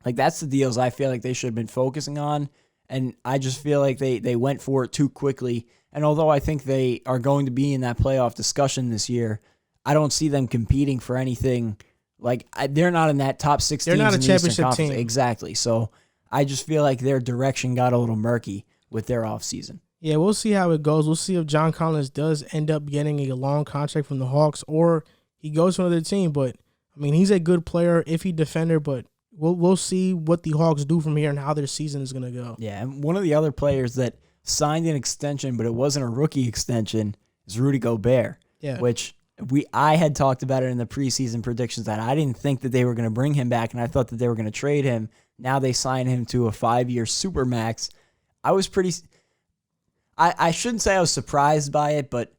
Like, that's the deals I feel like they should have been focusing on, and I just feel like they went for it too quickly. And although I think they are going to be in that playoff discussion this year, I don't see them competing for anything. Like, they're not in that top 6 teams.
They're not a
in the Eastern
championship
Conference.
team.
Exactly. So I just feel like their direction got a little murky with their offseason.
Yeah, we'll see how it goes. We'll see if John Collins does end up getting a long contract from the Hawks or he goes to another team. But, I mean, he's a good player, iffy defender, but we'll see what the Hawks do from here and how their season is going to go.
Yeah, and one of the other players that signed an extension, but it wasn't a rookie extension, is Rudy Gobert, which I had talked about it in the preseason predictions that I didn't think that they were going to bring him back, and I thought that they were going to trade him. Now they sign him to a 5-year supermax. I was I shouldn't say I was surprised by it, but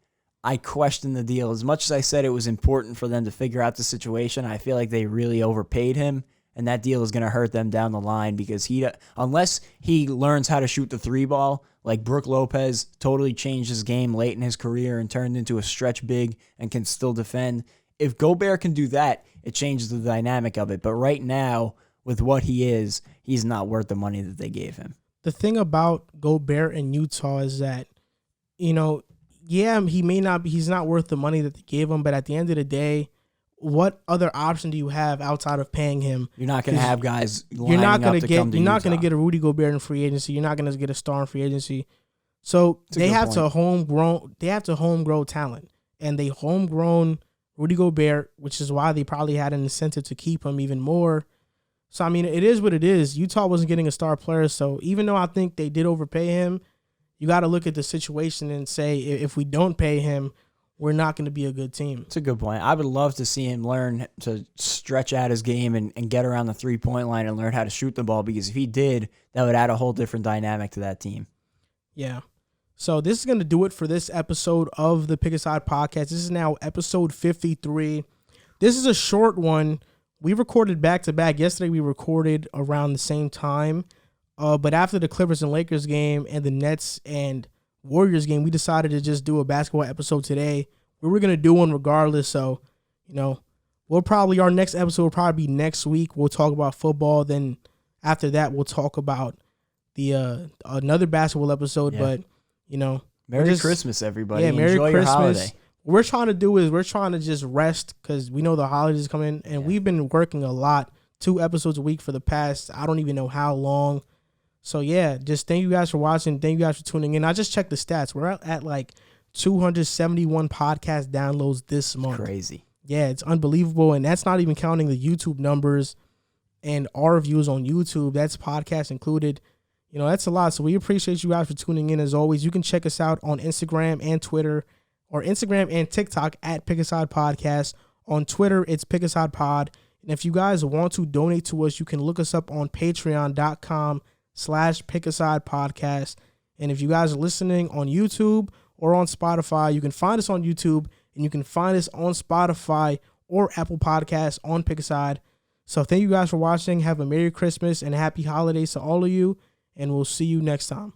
I questioned the deal. As much as I said it was important for them to figure out the situation, I feel like they really overpaid him, and that deal is going to hurt them down the line because unless he learns how to shoot the 3-ball, like Brook Lopez totally changed his game late in his career and turned into a stretch big and can still defend. If Gobert can do that, it changes the dynamic of it. But right now, with what he is, he's not worth the money that they gave him.
The thing about Gobert in Utah is that, he's not worth the money that they gave him, but at the end of the day, what other option do you have outside of paying him?
You're not going to have guys
You're not going to get
Utah.
get a Rudy Gobert in free agency. You're not going to get a star in free agency. So they have to homegrown talent, and they homegrown Rudy Gobert, which is why they probably had an incentive to keep him even more. So, I mean, it is what it is. Utah wasn't getting a star player, so even though I think they did overpay him, you got to look at the situation and say, if we don't pay him, we're not going to be a good team.
It's a good point. I would love to see him learn to stretch out his game and get around the 3-point line and learn how to shoot the ball, because if he did, that would add a whole different dynamic to that team.
Yeah. So this is going to do it for this episode of the Pick a Side podcast. This is now episode 53. This is a short one. We recorded back-to-back. Yesterday we recorded around the same time. But after the Clippers and Lakers game and the Nets and Warriors game, we decided to just do a basketball episode today. We were going to do one regardless. So, our next episode will probably be next week. We'll talk about football. Then after that, we'll talk about the another basketball episode.
Yeah.
But,
Merry Christmas, everybody.
Yeah, Merry
Enjoy
Christmas.
Your holiday.
What we're trying to do is we're trying to just rest because we know the holidays coming, and we've been working a lot, 2 episodes a week for the past, I don't even know how long. So, yeah, just thank you guys for watching. Thank you guys for tuning in. I just checked the stats. We're at like 271 podcast downloads this month.
Crazy.
Yeah, it's unbelievable, and that's not even counting the YouTube numbers and our views on YouTube. That's podcast included. That's a lot. So we appreciate you guys for tuning in. As always, you can check us out on Instagram and Twitter, or Instagram and TikTok at Pick a Side Podcast. On Twitter, it's Pick a Side Pod. And if you guys want to donate to us, you can look us up on patreon.com/Pick a Side Podcast. And if you guys are listening on YouTube or on Spotify, you can find us on YouTube, and you can find us on Spotify or Apple Podcasts on Pick a Side. So thank you guys for watching. Have a Merry Christmas and Happy Holidays to all of you, and we'll see you next time.